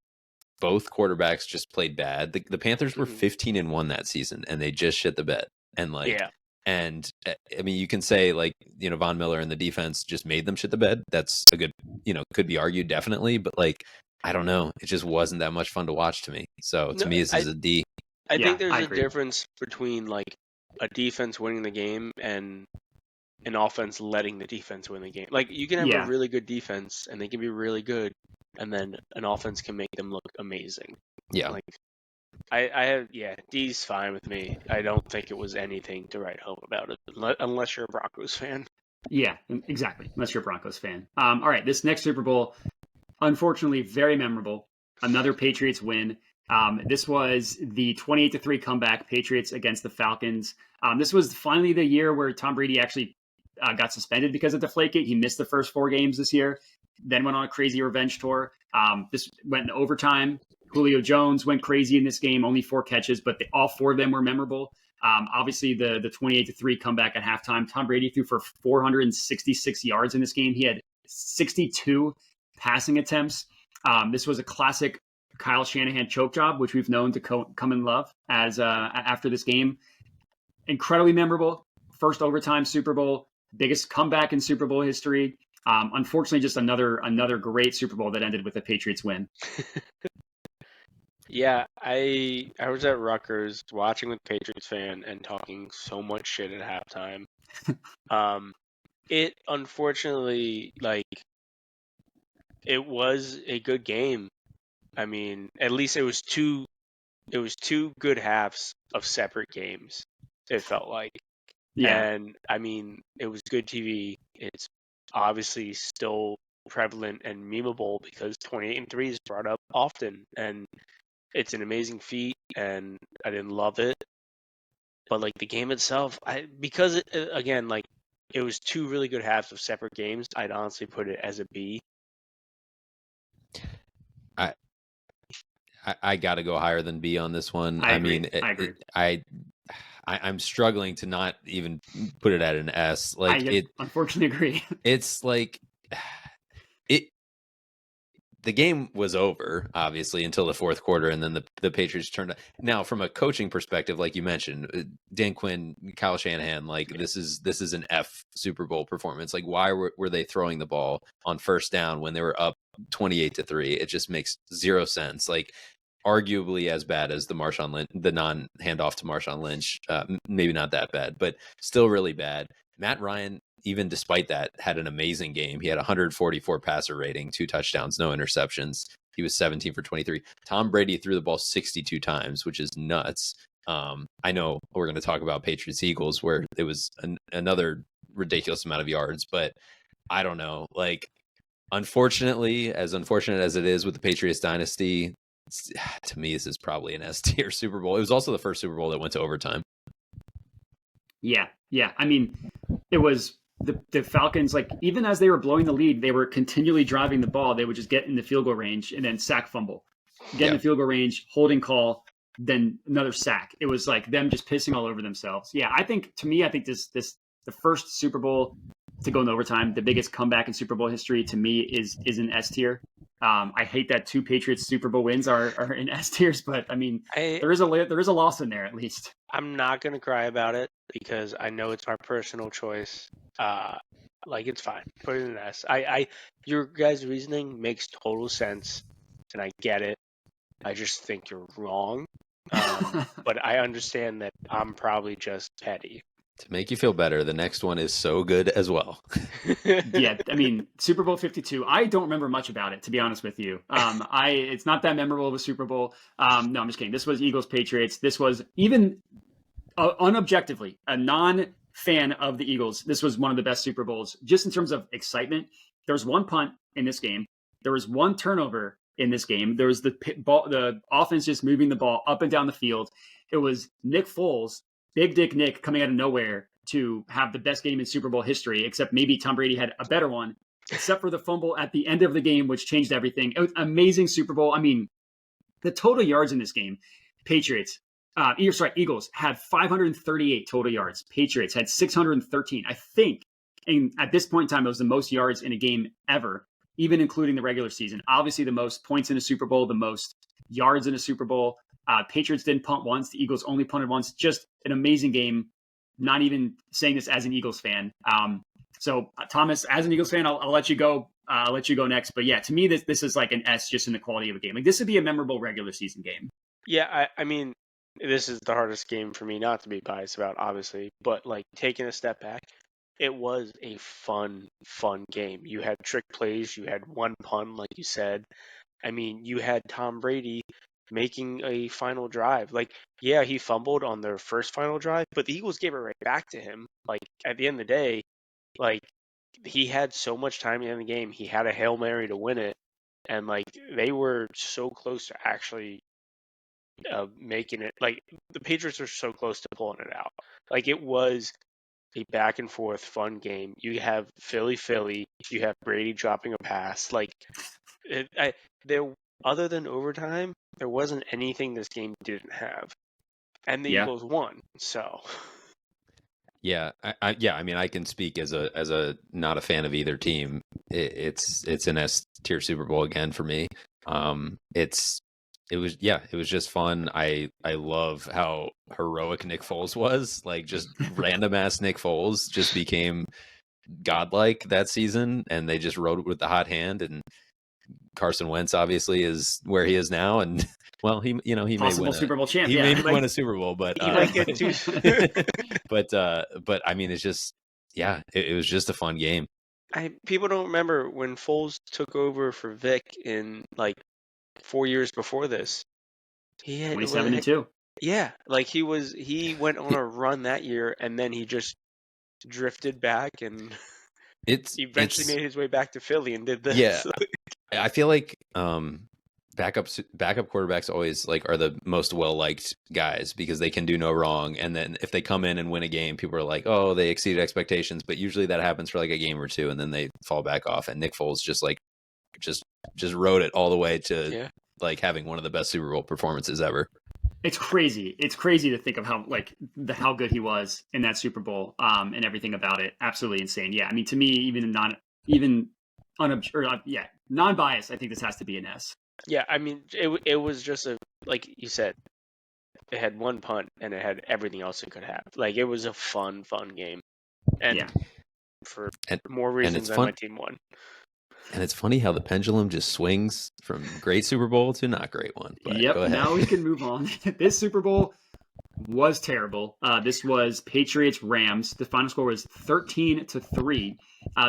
quarterbacks just played bad. The Panthers were 15-1 that season, and they just shit the bed. And and I mean, you can say, like, you know, Von Miller and the defense just made them shit the bed. That's a good, you know, could be argued definitely, but like, I don't know, it just wasn't that much fun to watch to me. So to me, this is a D. I think there's a difference between like a defense winning the game and an offense letting the defense win the game. Like, you can have a really good defense and they can be really good, and then an offense can make them look amazing. Yeah. Like, D's fine with me. I don't think it was anything to write home about it, unless you're a Broncos fan. Yeah, exactly. Unless you're a Broncos fan. All right, this next Super Bowl, unfortunately, very memorable. Another Patriots win. This was the 28-3 comeback, Patriots against the Falcons. This was finally the year where Tom Brady actually got suspended because of Deflategate. He missed the first 4 games this year, then went on a crazy revenge tour. This went into overtime. Julio Jones went crazy in this game, only 4 catches, but all 4 of them were memorable. Obviously, the 28-3 comeback at halftime, Tom Brady threw for 466 yards in this game. He had 62 passing attempts. This was a classic Kyle Shanahan choke job, which we've known to come and love as after this game. Incredibly memorable. First overtime Super Bowl, biggest comeback in Super Bowl history. Unfortunately, just another great Super Bowl that ended with a Patriots win. Yeah, I was at Rutgers watching with Patriots fan and talking so much shit at halftime. It unfortunately, like, it was a good game. I mean, at least it was two good halves of separate games, it felt like. Yeah. And I mean, it was good TV. It's obviously still prevalent and memeable because 28-3 is brought up often, and it's an amazing feat, and I didn't love it. But like the game itself, because again, like, it was 2 really good halves of separate games, I'd honestly put it as a B. I got to go higher than B on this one. I mean, agree. I'm struggling to not even put it at an S. Like, I unfortunately agree. It's like the game was over, obviously, until the fourth quarter, and then the Patriots turned. Now, from a coaching perspective, like you mentioned, Dan Quinn, Kyle Shanahan, like, this is an F Super Bowl performance. Like, why were they throwing the ball on first down when they were up 28-3? It just makes zero sense. Like, arguably as bad as the Marshawn Lynch, the non handoff to Marshawn Lynch. Maybe not that bad, but still really bad. Matt Ryan, even despite that, had an amazing game. He had 144 passer rating, 2 touchdowns, no interceptions. He was 17 for 23. Tom Brady threw the ball 62 times, which is nuts. I know we're going to talk about Patriots Eagles, where it was another ridiculous amount of yards, but I don't know. Like, unfortunately, as unfortunate as it is with the Patriots dynasty, to me, this is probably an S tier Super Bowl. It was also the first Super Bowl that went to overtime. Yeah. I mean, it was the Falcons, like, even as they were blowing the lead, they were continually driving the ball. They would just get in the field goal range and then sack fumble. Get in the field goal range, holding call, then another sack. It was like them just pissing all over themselves. Yeah, I think this the first Super Bowl to go in overtime, the biggest comeback in Super Bowl history, to me is an S tier. I hate that 2 Patriots Super Bowl wins are in S tiers, but I mean, there is a loss in there at least. I'm not gonna cry about it because I know it's my personal choice. Like, it's fine. Put it in an S. Your guys' reasoning makes total sense, and I get it. I just think you're wrong. But I understand that I'm probably just petty. To make you feel better, the next one is so good as well. Yeah, I mean, Super Bowl 52. I don't remember much about it, to be honest with you. It's not that memorable of a Super Bowl. No, I'm just kidding. This was Eagles Patriots. This was, even unobjectively, a non-fan of the Eagles, this was one of the best Super Bowls, just in terms of excitement. There was 1 punt in this game. There was 1 turnover in this game. There was the offense just moving the ball up and down the field. It was Nick Foles, Big Dick Nick, coming out of nowhere to have the best game in Super Bowl history, except maybe Tom Brady had a better one, except for the fumble at the end of the game, which changed everything. It was an amazing Super Bowl. I mean, the total yards in this game, Eagles had 538 total yards. Patriots had 613. I think, and at this point in time, it was the most yards in a game ever, even including the regular season. Obviously, the most points in a Super Bowl, the most yards in a Super Bowl. Patriots didn't punt once. The Eagles only punted once. Just an amazing game. Not even saying this as an Eagles fan. So Thomas, as an Eagles fan, I'll let you go. I'll let you go next. But yeah, to me, this is like an S just in the quality of a game. Like, this would be a memorable regular season game. Yeah, I mean, this is the hardest game for me not to be biased about, obviously. But, like, taking a step back, it was a fun game. You had trick plays. You had 1 punt, like you said. I mean, you had Tom Brady making a final drive. Like, yeah, he fumbled on their first final drive, but the Eagles gave it right back to him. Like, at the end of the day, like, he had so much time in the game. He had a Hail Mary to win it. And, like, they were so close to actually making it. Like, the Patriots are so close to pulling it out. Like, it was a back and forth fun game. You have Philly. You have Brady dropping a pass. Like, there, other than overtime, there wasn't anything this game didn't have, and the Eagles won. So, yeah, I mean, I can speak as a not a fan of either team. It's an S tier Super Bowl again for me. It was just fun. I love how heroic Nick Foles was. Like, just random ass Nick Foles just became godlike that season, and they just rode it with the hot hand. And Carson Wentz obviously is where he is now, and well, he may win Super Bowl champ. He may win a Super Bowl, but he might get two. but I mean, it's just it was just a fun game. People don't remember when Foles took over for Vic in, like, 4 years before this. He had 27-2. Yeah, like, he went on a run that year, and then he just drifted back, and eventually made his way back to Philly and did this. Yeah, I feel like backup quarterbacks always are the most well-liked guys because they can do no wrong, and then if they come in and win a game, people are like, oh, they exceeded expectations, but usually that happens for like a game or two, and then they fall back off. And Nick Foles just rode it all the way to like having one of the best Super Bowl performances ever. It's crazy. It's crazy to think of how good he was in that Super Bowl, and everything about it. Absolutely insane. Yeah, I mean, to me, non-biased, I think this has to be an S. Yeah, I mean, it was just like you said, it had 1 punt and it had everything else it could have. Like, it was a fun game, and for more reasons than my team won. And it's funny how the pendulum just swings from great Super Bowl to not great one. But Yep. go ahead. Now we can move on. This Super Bowl was terrible. This was Patriots Rams. The final score was 13-3.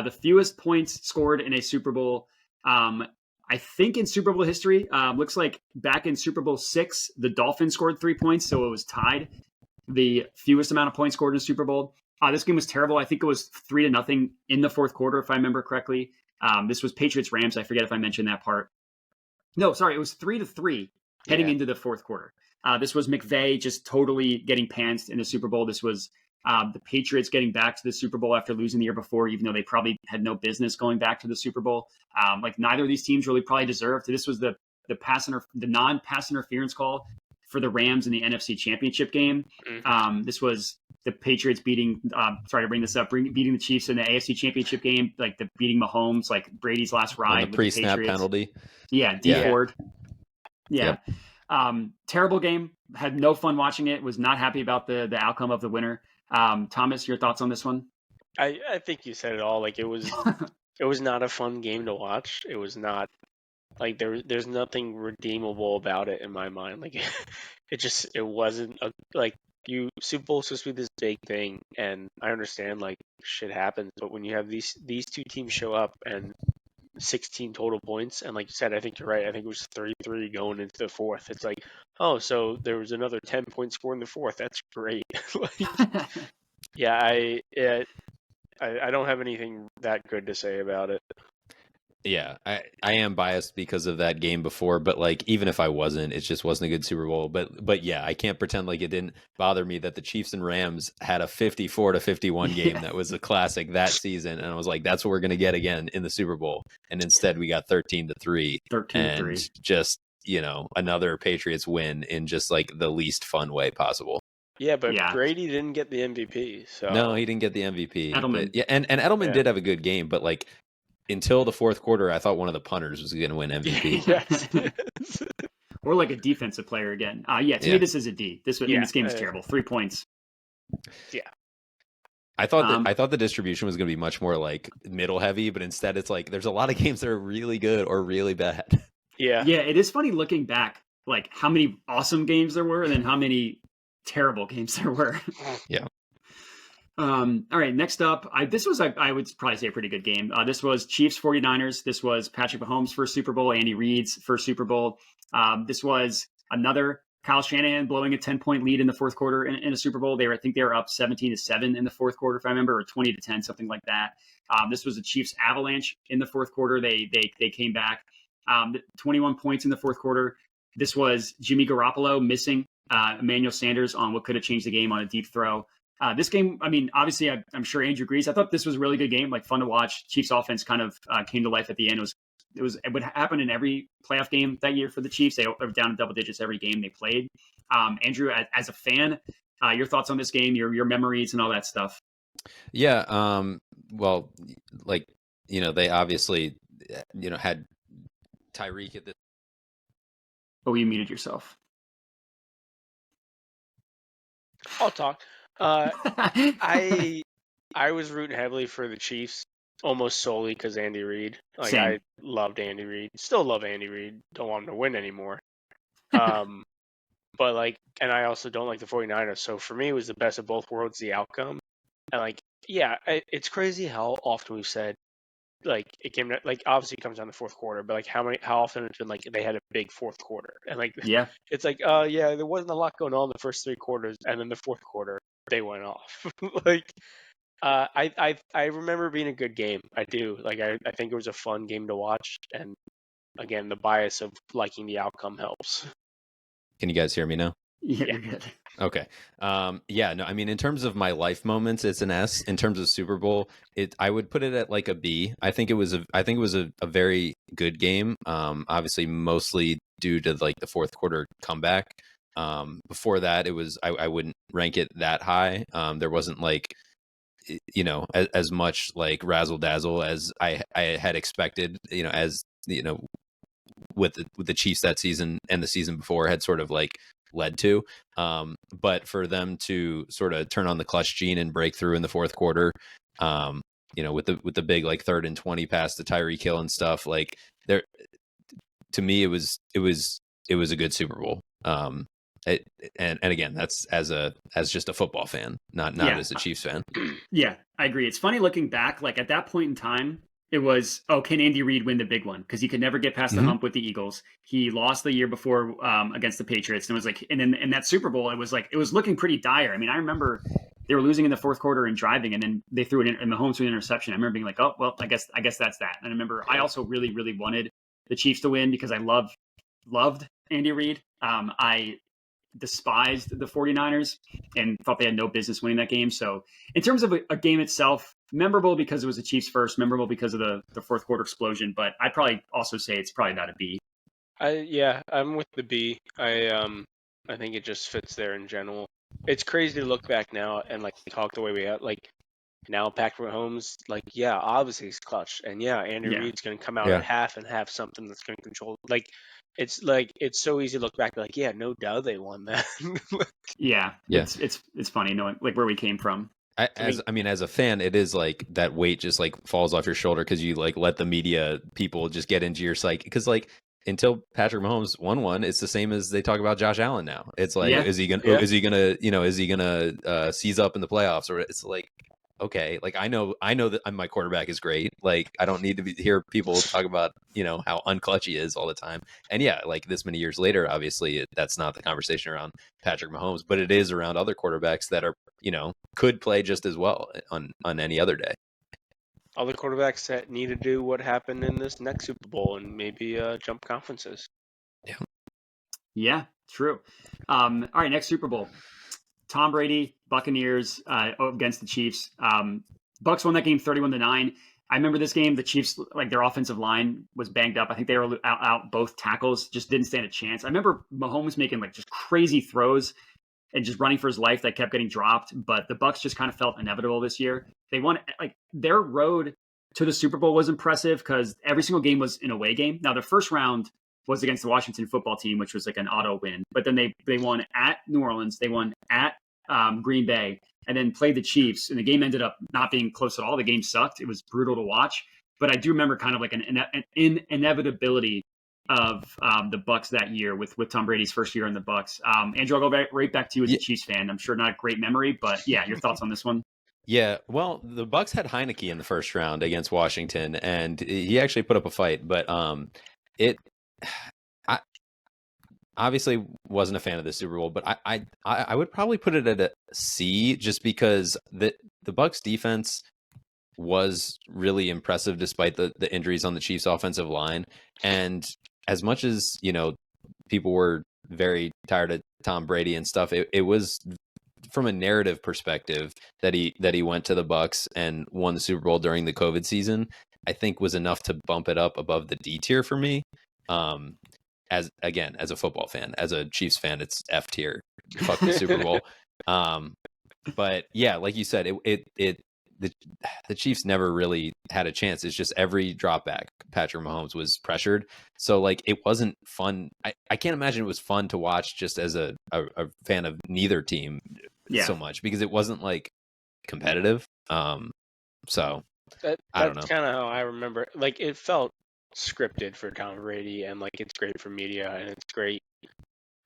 The fewest points scored in a Super Bowl. I think in Super Bowl history, looks like back in Super Bowl 6, the Dolphins scored 3 points, so it was tied the fewest amount of points scored in a Super Bowl. This game was terrible. I think it was 3-0 in the fourth quarter, if I remember correctly. This was Patriots Rams. I forget if I mentioned that part. No, sorry, it was 3-3 heading into the fourth quarter. This was McVay just totally getting pantsed in the Super Bowl. This was the Patriots getting back to the Super Bowl after losing the year before, even though they probably had no business going back to the Super Bowl. Like neither of these teams really probably deserved. This was the non-pass interference call for the Rams in the NFC Championship game. This was the Patriots beating. Sorry to bring this up, beating the Chiefs in the AFC Championship game, like the beating Mahomes, like Brady's last ride. On the pre-snap penalty. Yeah, Ford. Yeah. Yep. Terrible game. Had no fun watching it. Was not happy about the outcome of the winner. Thomas, your thoughts on this one? I think you said it all. Like it was not a fun game to watch. It was not like there's nothing redeemable about it in my mind. Like it wasn't Super Bowl supposed to be this big thing, and I understand like shit happens, but when you have these two teams show up and 16 total points, and like you said, I think you're right. I think it was 3-3 going into the fourth. It's like, oh, so there was another 10-point score in the fourth. That's great. I don't have anything that good to say about it. Yeah, I am biased because of that game before, but like even if I wasn't, it just wasn't a good Super Bowl. But yeah, I can't pretend like it didn't bother me that the Chiefs and Rams had a 54-51 game that was a classic that season, and I was like, that's what we're gonna get again in the Super Bowl, and instead we got 13-3, and just another Patriots win in just like the least fun way possible. Yeah, but Brady didn't get the MVP. So no, he didn't get the MVP. Edelman. But, and Edelman did have a good game, but like. Until the fourth quarter, I thought one of the punters was going to win MVP. Yes. Or like a defensive player again. To me, this is a D. This game is terrible. 3 points. Yeah. I thought the distribution was going to be much more like middle heavy, but instead it's like there's a lot of games that are really good or really bad. Yeah. Yeah, it is funny looking back, like how many awesome games there were and then how many terrible games there were. Yeah. All right, next up, this was, I would probably say, a pretty good game. This was Chiefs 49ers. This was Patrick Mahomes' first Super Bowl, Andy Reid's first Super Bowl. This was another Kyle Shanahan blowing a 10-point lead in the fourth quarter in a Super Bowl. I think they were up 17-7 in the fourth quarter, if I remember, or 20-10, something like that. This was a Chiefs avalanche in the fourth quarter. They came back 21 points in the fourth quarter. This was Jimmy Garoppolo missing Emmanuel Sanders on what could have changed the game on a deep throw. This game, I mean, obviously, I'm sure Andrew agrees. I thought this was a really good game, like fun to watch. Chiefs offense kind of came to life at the end. It would happen in every playoff game that year for the Chiefs. They were down in double digits every game they played. Andrew, as a fan, your thoughts on this game, your memories, and all that stuff. Yeah. Well, like they obviously had Tyreek at this. Oh, you muted yourself. I'll talk. I was rooting heavily for the Chiefs almost solely because Andy Reid. Like Same. I loved Andy Reid. Still love Andy Reid. Don't want him to win anymore. But like, and I also don't like the 49ers. So for me, it was the best of both worlds, the outcome. And like, it's crazy how often we've said like it came like obviously it comes down to the fourth quarter, but like how often it's been like they had a big fourth quarter and like it's like there wasn't a lot going on in the first 3 quarters, and then the fourth quarter they went off. Like I remember being a good game. I do. Like I think it was a fun game to watch, and again the bias of liking the outcome helps. Can you guys hear me now? Yeah, you're good. Okay. No, I mean, in terms of my life moments, it's an S. In terms of Super Bowl, I would put it at like a B. I think it was a very good game. Obviously mostly due to like the fourth quarter comeback. Before that, it was, I wouldn't rank it that high. There wasn't like, as much like razzle dazzle as I had expected, with the Chiefs that season and the season before had sort of like led to. But for them to sort of turn on the clutch gene and break through in the fourth quarter, with the big like 3rd and 20 pass to Tyreek Hill and stuff. Like there, to me, it was a good Super Bowl. And again, that's as just a football fan, not as a Chiefs fan. Yeah, I agree. It's funny looking back, like at that point in time, it was, can Andy Reid win the big one? Because he could never get past the hump with the Eagles. He lost the year before against the Patriots. And it was like, and then in that Super Bowl, it was looking pretty dire. I mean, I remember they were losing in the fourth quarter and driving, and then they threw it in, and Mahomes threw an interception. I remember being like, oh, well, I guess that's that. And I remember I also really, really wanted the Chiefs to win because I loved Andy Reid. I despised the 49ers and thought they had no business winning that game. So in terms of a game itself, memorable because it was the Chiefs first, memorable because of the fourth quarter explosion. But I'd probably also say it's probably not a B. I'm with the B. I think it just fits there in general. It's crazy to look back now and like talk the way we have. Like now, Patrick Mahomes, like obviously he's clutch, and Andy Reid's going to come out at half and have something that's going to control. It's so easy to look back, like no doubt they won that. It's funny knowing like where we came from. As a fan, it is like that weight just like falls off your shoulder because you like let the media people just get into your psyche. Because like until Patrick Mahomes won one, it's the same as they talk about Josh Allen now. It's like is he gonna seize up in the playoffs, or it's like okay, like I know that my quarterback is great. Like I don't need to hear people talk about how unclutch he is all the time. And like this many years later, obviously that's not the conversation around Patrick Mahomes, but it is around other quarterbacks that are could play just as well on any other day. Other quarterbacks that need to do what happened in this next Super Bowl and maybe jump conferences. Yeah, true. All right, next Super Bowl. Tom Brady, Buccaneers against the Chiefs. Bucs won that game 31-9. I remember this game. The Chiefs, like their offensive line was banged up. I think they were out both tackles, just didn't stand a chance. I remember Mahomes making like just crazy throws and just running for his life that kept getting dropped. But the Bucs just kind of felt inevitable this year. They won, like their road to the Super Bowl was impressive because every single game was an away game. Now the first round was against the Washington football team, which was like an auto win. But then they won at New Orleans, they won at Green Bay, and then played the Chiefs. And the game ended up not being close at all. The game sucked. It was brutal to watch. But I do remember kind of like an inevitability of the Bucs that year with Tom Brady's first year in the Bucs. Andrew, I'll go right back to you as a Chiefs fan. I'm sure not a great memory, but your thoughts on this one? Yeah, well, the Bucs had Heineke in the first round against Washington, and he actually put up a fight. But I obviously wasn't a fan of the Super Bowl, but I would probably put it at a C just because the Bucs defense was really impressive despite the injuries on the Chiefs offensive line. And as much as, people were very tired of Tom Brady and stuff, it was from a narrative perspective that he went to the Bucs and won the Super Bowl during the COVID season, I think was enough to bump it up above the D tier for me. As a football fan, as a Chiefs fan, it's F tier. Fuck the Super Bowl. But yeah, like you said, the Chiefs never really had a chance. It's just every drop back, Patrick Mahomes was pressured. So like it wasn't fun. I can't imagine it was fun to watch just as a fan of neither team so much because it wasn't like competitive. So I don't know. That's kind of how I remember. Like it felt scripted for Tom Brady, and like it's great for media, and it's great.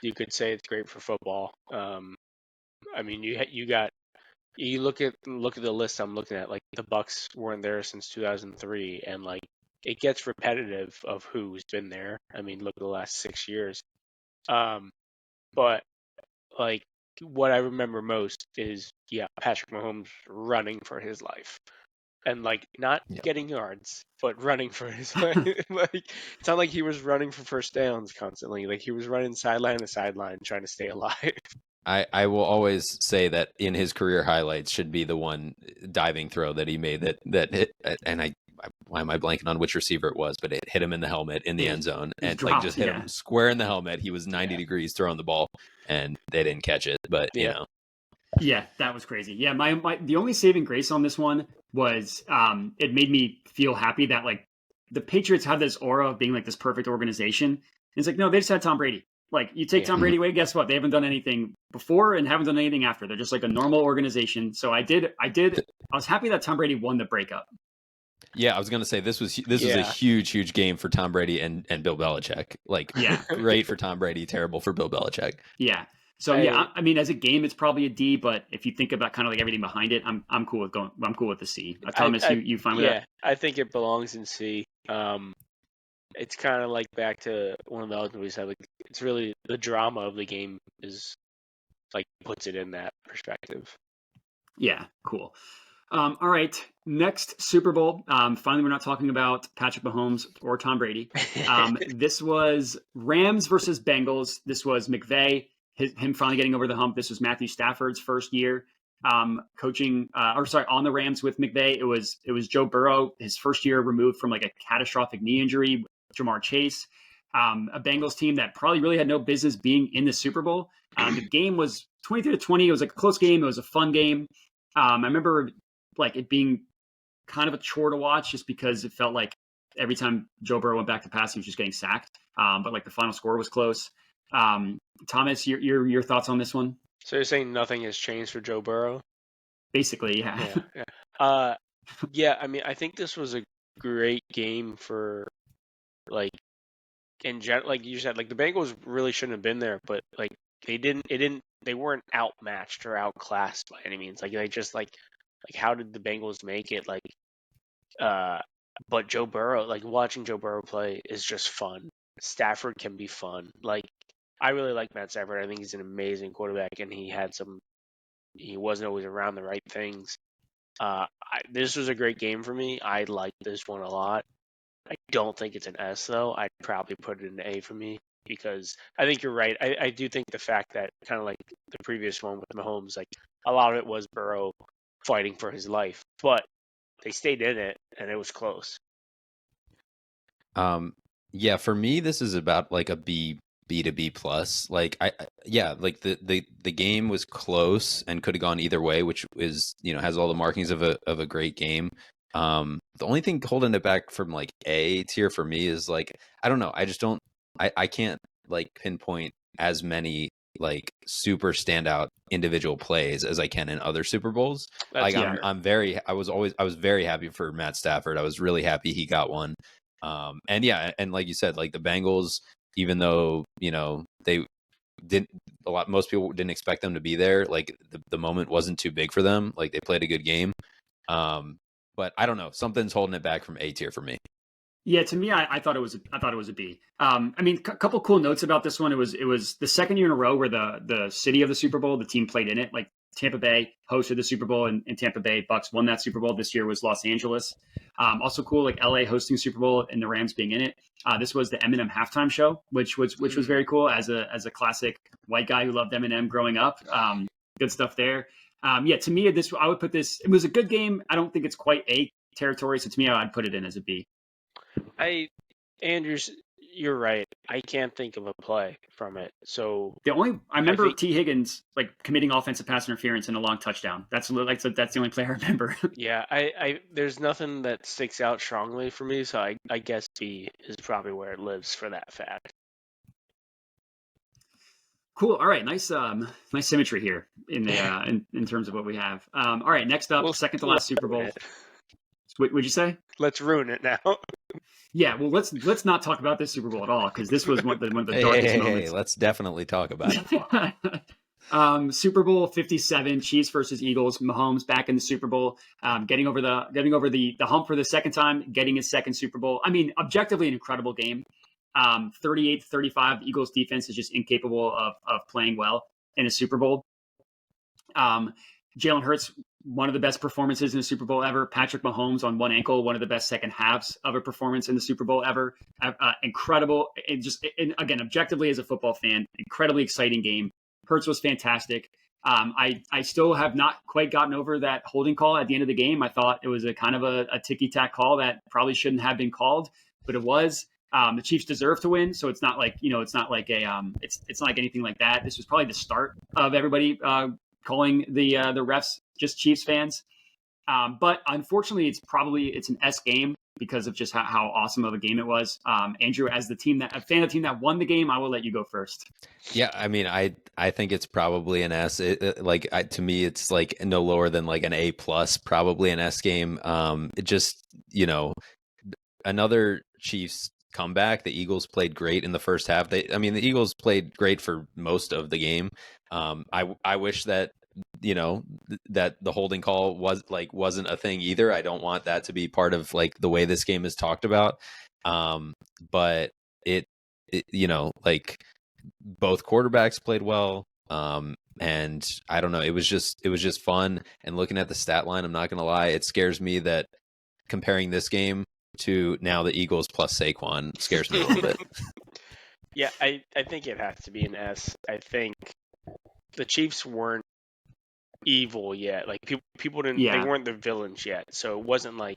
You could say it's great for football. I mean, you look at the list I'm looking at. Like the Bucs weren't there since 2003, and like it gets repetitive of who's been there. I mean, look at the last 6 years. But like what I remember most is Patrick Mahomes running for his life. And like not getting yards, but running for his life. Like it's not like he was running for first downs constantly. Like he was running sideline to sideline trying to stay alive. I will always say that in his career highlights should be the one diving throw that he made that hit, and why am I blanking on which receiver it was, but it hit him in the helmet in the end zone and like just hit him square in the helmet. He was 90 degrees throwing the ball and they didn't catch it, but Yeah, that was crazy. Yeah, my the only saving grace on this one was it made me feel happy that like the Patriots had this aura of being like this perfect organization. It's like, no, they just had Tom Brady. Like you take Tom Yeah. Brady away, guess what? They haven't done anything before and haven't done anything after. They're just like a normal organization. So I was happy that Tom Brady won the breakup. Yeah, I was gonna say this was a Yeah. huge game for Tom Brady and Bill Belichick. Like, Yeah. great for Tom Brady, terrible for Bill Belichick. Yeah. So I mean, as a game, it's probably a D. But if you think about kind of like everything behind it, I'm cool with going. I'm cool with the C. Thomas, you fine with that? Yeah, I think it belongs in C. It's kind of like back to one of the other movies. Like, it's really the drama of the game is like puts it in that perspective. Yeah, cool. All right, next Super Bowl. Finally, we're not talking about Patrick Mahomes or Tom Brady. This was Rams versus Bengals. This was McVay, him finally getting over the hump. This was Matthew Stafford's first year coaching, on the Rams with McVay. It was Joe Burrow, his first year removed from like a catastrophic knee injury. Jamar Chase, a Bengals team that probably really had no business being in the Super Bowl. The game was 23-20. It was like a close game. It was a fun game. I remember like it being kind of a chore to watch just because it felt like every time Joe Burrow went back to pass, he was just getting sacked. But like the final score was close. Thomas, your thoughts on this one? So you're saying nothing has changed for Joe Burrow? Basically, yeah. Yeah. I mean, I think this was a great game for like in general. Like you said, like the Bengals really shouldn't have been there, but like they weren't outmatched or outclassed by any means. Like they just like how did the Bengals make it? Like, but Joe Burrow, like watching Joe Burrow play is just fun. Stafford can be fun. Like I really like Matt Stafford. I think he's an amazing quarterback, and he wasn't always around the right things. This was a great game for me. I liked this one a lot. I don't think it's an S though. I'd probably put it in A for me because I think you're right. I do think the fact that kind of like the previous one with Mahomes, like a lot of it was Burrow fighting for his life, but they stayed in it and it was close. Yeah, for me, this is about like a B to B plus. Like like the game was close and could have gone either way, which is, has all the markings of a great game. The only thing holding it back from like A tier for me is like, I don't know. I just don't, I can't like pinpoint as many like super standout individual plays as I can in other Super Bowls. That's Like I was very happy for Matt Stafford. I was really happy he got one. And yeah, and like you said, like the Bengals, even though, they didn't most people didn't expect them to be there. Like the moment wasn't too big for them. Like they played a good game. But I don't know, something's holding it back from A tier for me. Yeah, to me, I thought it was a B. I mean, a couple cool notes about this one. It was the second year in a row where the city of the Super Bowl, the team played in it. Like Tampa Bay hosted the Super Bowl, and Tampa Bay Bucks won that Super Bowl. This year was Los Angeles. Also cool, like LA hosting Super Bowl and the Rams being in it. This was the Eminem halftime show, which was very cool as a classic white guy who loved Eminem growing up. Good stuff there. Yeah, to me, I would put this. It was a good game. I don't think it's quite A territory, so to me, I'd put it in as a B. Andrews, you're right. I can't think of a play from it. So I remember T. Higgins like committing offensive pass interference in a long touchdown. That's the only play I remember. Yeah, I there's nothing that sticks out strongly for me, so I guess B is probably where it lives for that fact. Cool. All right. Nice symmetry here in the in terms of what we have. All right. Next up, second to last Super Bowl. What'd you say? Let's ruin it now. Yeah. Well, let's not talk about this Super Bowl at all because this was one of the darkest moments. Let's definitely talk about it. Super Bowl 57, Chiefs versus Eagles. Mahomes back in the Super Bowl, getting over the hump for the second time, getting his second Super Bowl. I mean, objectively an incredible game. 38-35, the Eagles defense is just incapable of playing well in a Super Bowl. Jalen Hurts, one of the best performances in a Super Bowl ever. Patrick Mahomes on one ankle, one of the best second halves of a performance in the Super Bowl ever. Incredible. And again, objectively as a football fan, incredibly exciting game. Hurts was fantastic. I still have not quite gotten over that holding call at the end of the game. I thought it was a kind of a ticky-tack call that probably shouldn't have been called, but it was. The Chiefs deserve to win, so it's not like it's not like anything like that. This was probably the start of everybody calling the refs just Chiefs fans. But unfortunately, it's an S game because of just how awesome of a game it was. Andrew, as a fan of the team that won the game, I will let you go first. Yeah, I mean, I think it's probably an S. To me, it's like no lower than like an A plus, probably an S game. It just, another Chiefs comeback. The Eagles played great in the first half. The Eagles played great for most of the game. I wish that that the holding call wasn't a thing either. I don't want that to be part of like the way this game is talked about. But it like both quarterbacks played well. And I don't know, it was just fun. And looking at the stat line, I'm not gonna lie, it scares me that comparing this game to now the Eagles plus Saquon scares me a little bit. Yeah, I think it has to be an S. I think the Chiefs weren't evil yet. Like people didn't, they weren't the villains yet. So it wasn't like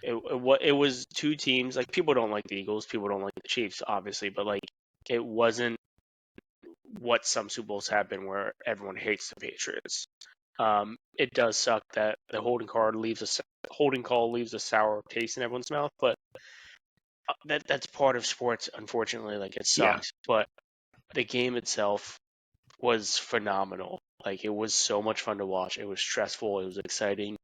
it was two teams. Like people don't like the Eagles, people don't like the Chiefs, obviously, but like it wasn't what some Super Bowls have been where everyone hates the Patriots. It does suck that the holding call leaves a sour taste in everyone's mouth, but that's part of sports, unfortunately. Like it sucks, but the game itself was phenomenal. Like it was so much fun to watch. It was stressful. It was exciting.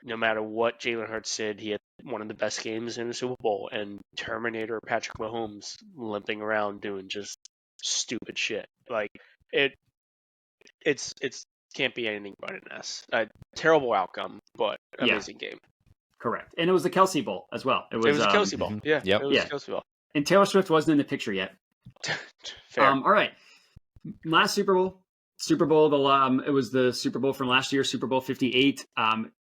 No matter what Jalen Hurts did, he had one of the best games in the Super Bowl. And Terminator Patrick Mahomes limping around doing just stupid shit. Like it's can't be anything but an S. Terrible outcome, but amazing game. Correct. And it was the Kelsey Bowl as well. It was a Kelsey Bowl. Yeah. Yep. It was a Kelsey Bowl. And Taylor Swift wasn't in the picture yet. Fair. All right. Last Super Bowl. It was the Super Bowl from last year, Super Bowl 58.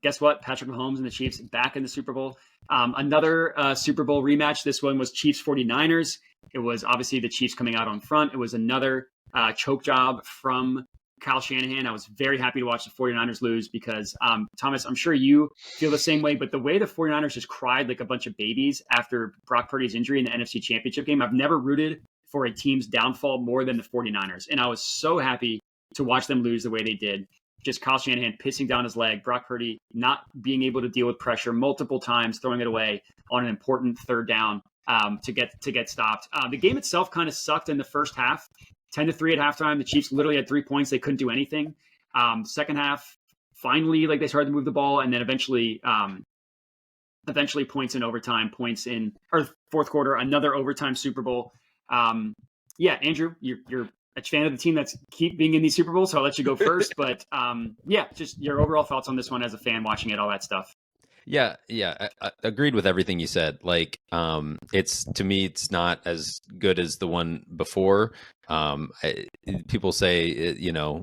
Guess what? Patrick Mahomes and the Chiefs back in the Super Bowl. Another Super Bowl rematch. This one was Chiefs 49ers. It was obviously the Chiefs coming out on front. It was another choke job from Kyle Shanahan. I was very happy to watch the 49ers lose because, Thomas, I'm sure you feel the same way, but the way the 49ers just cried like a bunch of babies after Brock Purdy's injury in the NFC Championship game, I've never rooted for a team's downfall more than the 49ers. And I was so happy to watch them lose the way they did. Just Kyle Shanahan pissing down his leg, Brock Purdy not being able to deal with pressure multiple times, throwing it away on an important third down to get stopped. The game itself kind of sucked in the first half. 10-3 at halftime. The Chiefs literally had 3 points. They couldn't do anything. Second half, finally, like they started to move the ball, and then eventually points in overtime, fourth quarter, another overtime Super Bowl. Andrew, you're a fan of the team that's keep being in these Super Bowls, so I'll let you go first. But just your overall thoughts on this one as a fan watching it, all that stuff. Yeah, I agreed with everything you said. Like, to me, it's not as good as the one before. People say,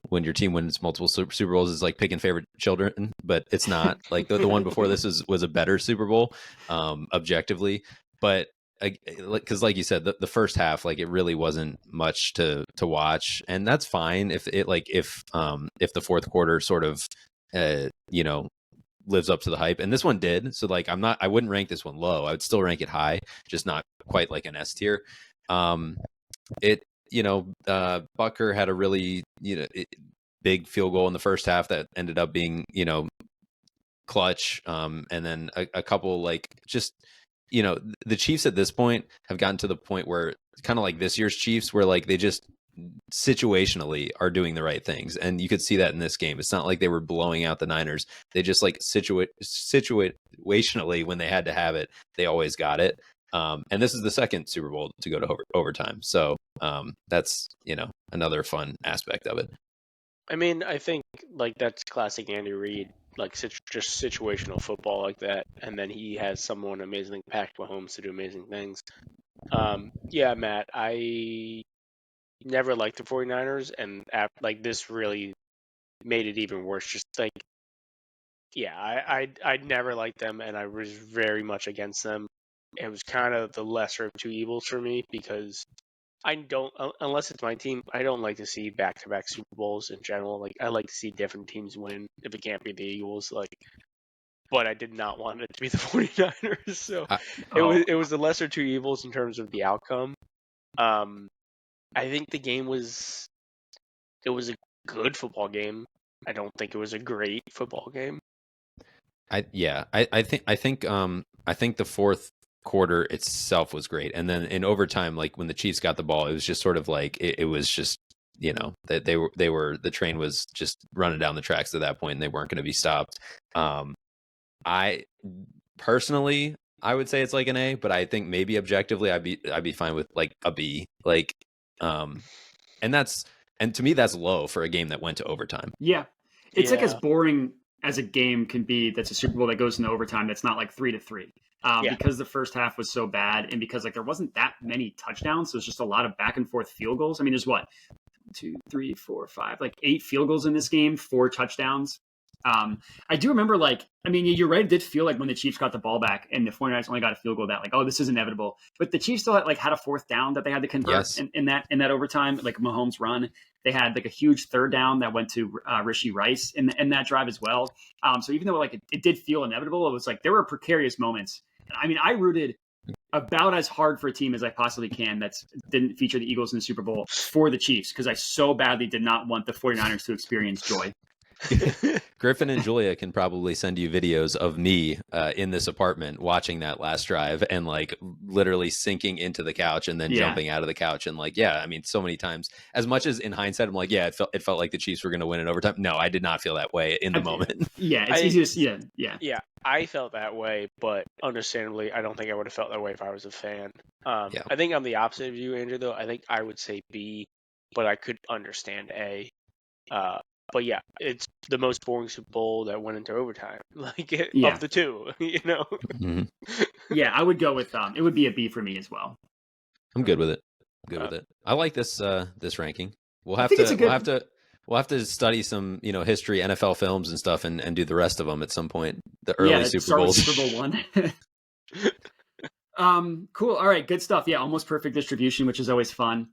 when your team wins multiple Super Bowls, is like picking favorite children, but it's not. Like the one before this was a better Super Bowl, objectively. But because, like you said, the first half, like it really wasn't much to watch, and that's fine if the fourth quarter sort of, lives up to the hype, and this one did. So like I wouldn't rank this one low. I would still rank it high, just not quite like an S tier. Bucker had a really big field goal in the first half that ended up being clutch, and then a couple the Chiefs at this point have gotten to the point where kind of like this year's Chiefs, where like they just situationally are doing the right things, and you could see that in this game. It's not like they were blowing out the Niners. They just like situationally, when they had to have it, they always got it. And this is the second Super Bowl to go to overtime, so that's another fun aspect of it. I mean, I think like that's classic Andy Reid, like just situational football like that, and then he has someone amazing, Patrick Mahomes, to do amazing things. Matt, I never liked the 49ers, and like this really made it even worse. Just like, I never liked them, and I was very much against them. It was kind of the lesser of two evils for me, because I don't, unless it's my team, I don't like to see back-to-back Super Bowls in general. Like, I like to see different teams win if it can't be the Eagles. Like, but I did not want it to be the 49ers. So it was the lesser two evils in terms of the outcome. I think the game was a good football game. I don't think it was a great football game. I think I think the fourth quarter itself was great, and then in overtime, like when the Chiefs got the ball, it was just sort of like it was just that they were the train was just running down the tracks at that point, and they weren't going to be stopped. I personally, I would say it's like an A, but I think maybe objectively, I'd be fine with like a B. Like, and to me that's low for a game that went to overtime. Yeah, it's like as boring as a game can be. That's a Super Bowl that goes into overtime. That's not like 3-3. Because the first half was so bad, and because like there wasn't that many touchdowns, so it's just a lot of back and forth field goals. I mean, there's 2, 3, 4, 5, like 8 field goals in this game, 4 touchdowns. I do remember, you're right. It did feel like when the Chiefs got the ball back and the 49ers only got a field goal that like, oh, this is inevitable. But the Chiefs still had a fourth down that they had to convert in that overtime, like Mahomes run. They had like a huge third down that went to Rishi Rice in that drive as well. So even though like it did feel inevitable, it was like there were precarious moments. I mean, I rooted about as hard for a team as I possibly can that didn't feature the Eagles in the Super Bowl for the Chiefs, because I so badly did not want the 49ers to experience joy. Griffin and Julia can probably send you videos of me in this apartment watching that last drive and like literally sinking into the couch and then jumping out of the couch. And like, I mean, so many times, as much as in hindsight, I'm like, it felt like the Chiefs were going to win in overtime. No, I did not feel that way in the moment. It's easy to see. Yeah, I felt that way, but understandably, I don't think I would have felt that way if I was a fan. I think I'm the opposite of you, Andrew, though. I think I would say B, but I could understand A. But yeah, it's the most boring Super Bowl that went into overtime, of the two, Mm-hmm. Yeah, I would go with it would be a B for me as well. I'm good with it. With it. I like this ranking. We'll have to study some history, NFL films and stuff, and do the rest of them at some point. The early Super Bowls. Super Bowl 1. Cool. All right, good stuff. Yeah, almost perfect distribution, which is always fun.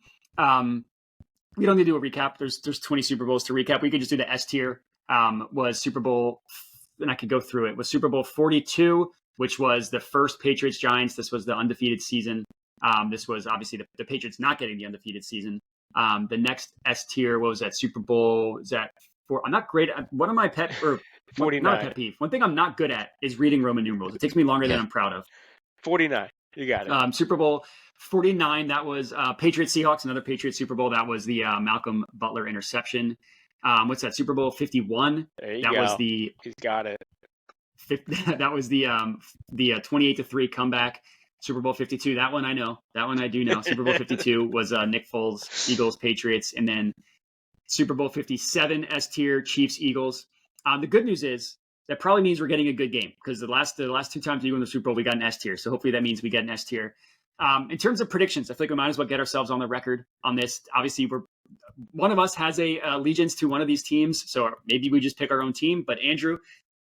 We don't need to do a recap. There's 20 Super Bowls to recap. We could just do the S tier. Was Super Bowl, and I could go through it. Was Super Bowl 42, which was the first Patriots Giants. This was the undefeated season. This was obviously the Patriots not getting the undefeated season. The next S tier was at Super Bowl. Is that I'm not great at one of my pet or 49. Not a pet peeve. One thing I'm not good at is reading Roman numerals. It takes me longer than I'm proud of. 49. You got it. Super Bowl 49, that was Patriots Seahawks, another Patriots Super Bowl. That was the Malcolm Butler interception. What's that? Super Bowl 51. There you that go. Was the He's got it. That was the 28-3 comeback. Super Bowl 52. That one I know. That one I do know. Super Bowl 52 was Nick Foles, Eagles, Patriots, and then Super Bowl 57 S tier, Chiefs, Eagles. The good news is that probably means we're getting a good game, because the last 2 times we won the Super Bowl, we got an S tier. So hopefully that means we get an S tier. In terms of predictions, I feel like we might as well get ourselves on the record on this. Obviously, one of us has a allegiance to one of these teams, so maybe we just pick our own team. But Andrew,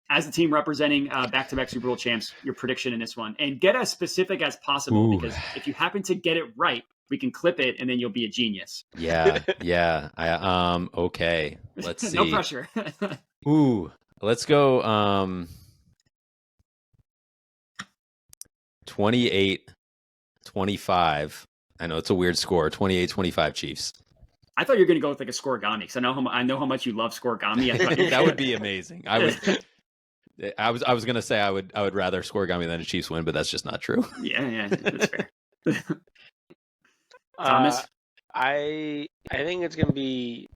as the team representing back-to-back Super Bowl champs, your prediction in this one, and get as specific as possible, because if you happen to get it right, we can clip it, and then you'll be a genius. Yeah. Okay. Let's see. No pressure. Let's go 28-25. I know it's a weird score. 28-25 Chiefs. I thought you were going to go with like a scoregami, because I know how much you love scoregami. That would be amazing. I was going to say I would rather scoregami than a Chiefs win, but that's just not true. Yeah, that's fair. Thomas, I think it's going to be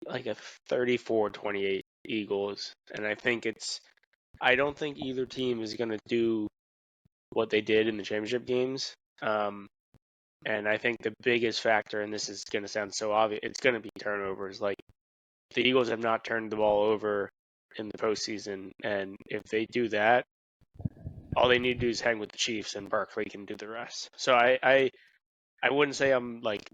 like a 34-28 Eagles, and I don't think either team is going to do what they did in the championship games. And I think the biggest factor, and this is going to sound so obvious, it's going to be turnovers. Like, the Eagles have not turned the ball over in the postseason, and if they do that, all they need to do is hang with the Chiefs, and Barkley can do the rest. So I wouldn't say I'm like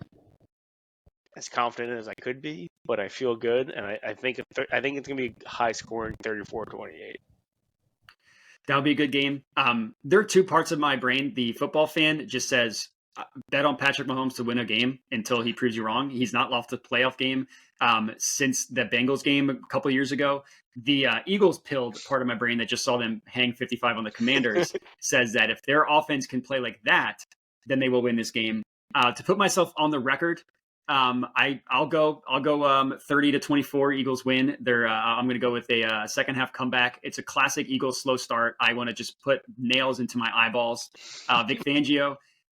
as confident as I could be, but I feel good, and I think it's going to be high scoring, 34-28. That would be a good game. There are 2 parts of my brain. The football fan just says, bet on Patrick Mahomes to win a game until he proves you wrong. He's not lost a playoff game since the Bengals game a couple of years ago. The Eagles pilled part of my brain that just saw them hang 55 on the Commanders says that if their offense can play like that, then they will win this game. To put myself on the record, I'll go 30-24 Eagles win. I'm going to go with a second half comeback. It's a classic Eagles slow start. I want to just put nails into my eyeballs. Vic Fangio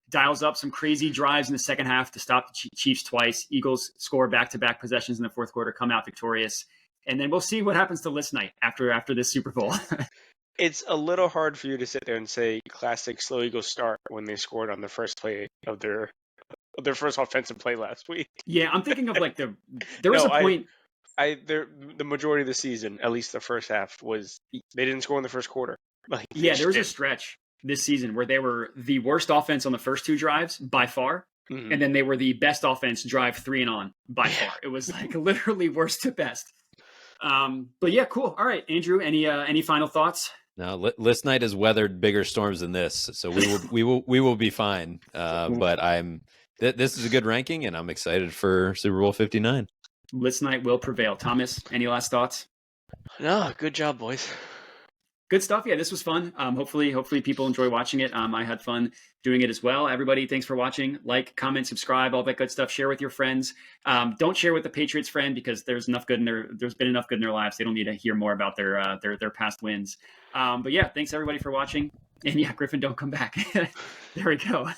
dials up some crazy drives in the second half to stop the Chiefs twice. Eagles score back-to-back possessions in the fourth quarter, come out victorious. And then we'll see what happens to list night after this Super Bowl. It's a little hard for you to sit there and say classic slow Eagles start when they scored on the first play of their first offensive play last week. Yeah, I'm thinking of like there was a point. The majority of the season, at least the first half, was they didn't score in the first quarter. Like, yeah, there was a stretch this season where they were the worst offense on the first two drives by far. Mm-hmm. And then they were the best offense drive 3 and on by far. It was like literally worst to best. But yeah, cool. All right, Andrew, any final thoughts? No, list night has weathered bigger storms than this, so we will be fine. But this is a good ranking, and I'm excited for Super Bowl 59. List night will prevail. Thomas, any last thoughts? No, good job, boys. Good stuff. Yeah, this was fun. Hopefully people enjoy watching it. I had fun doing it as well. Everybody, thanks for watching. Like, comment, subscribe, all that good stuff. Share with your friends. Don't share with the Patriots friend because there's been enough good in their lives. They don't need to hear more about their past wins. But yeah, thanks everybody for watching. And yeah, Griffin, don't come back. There we go.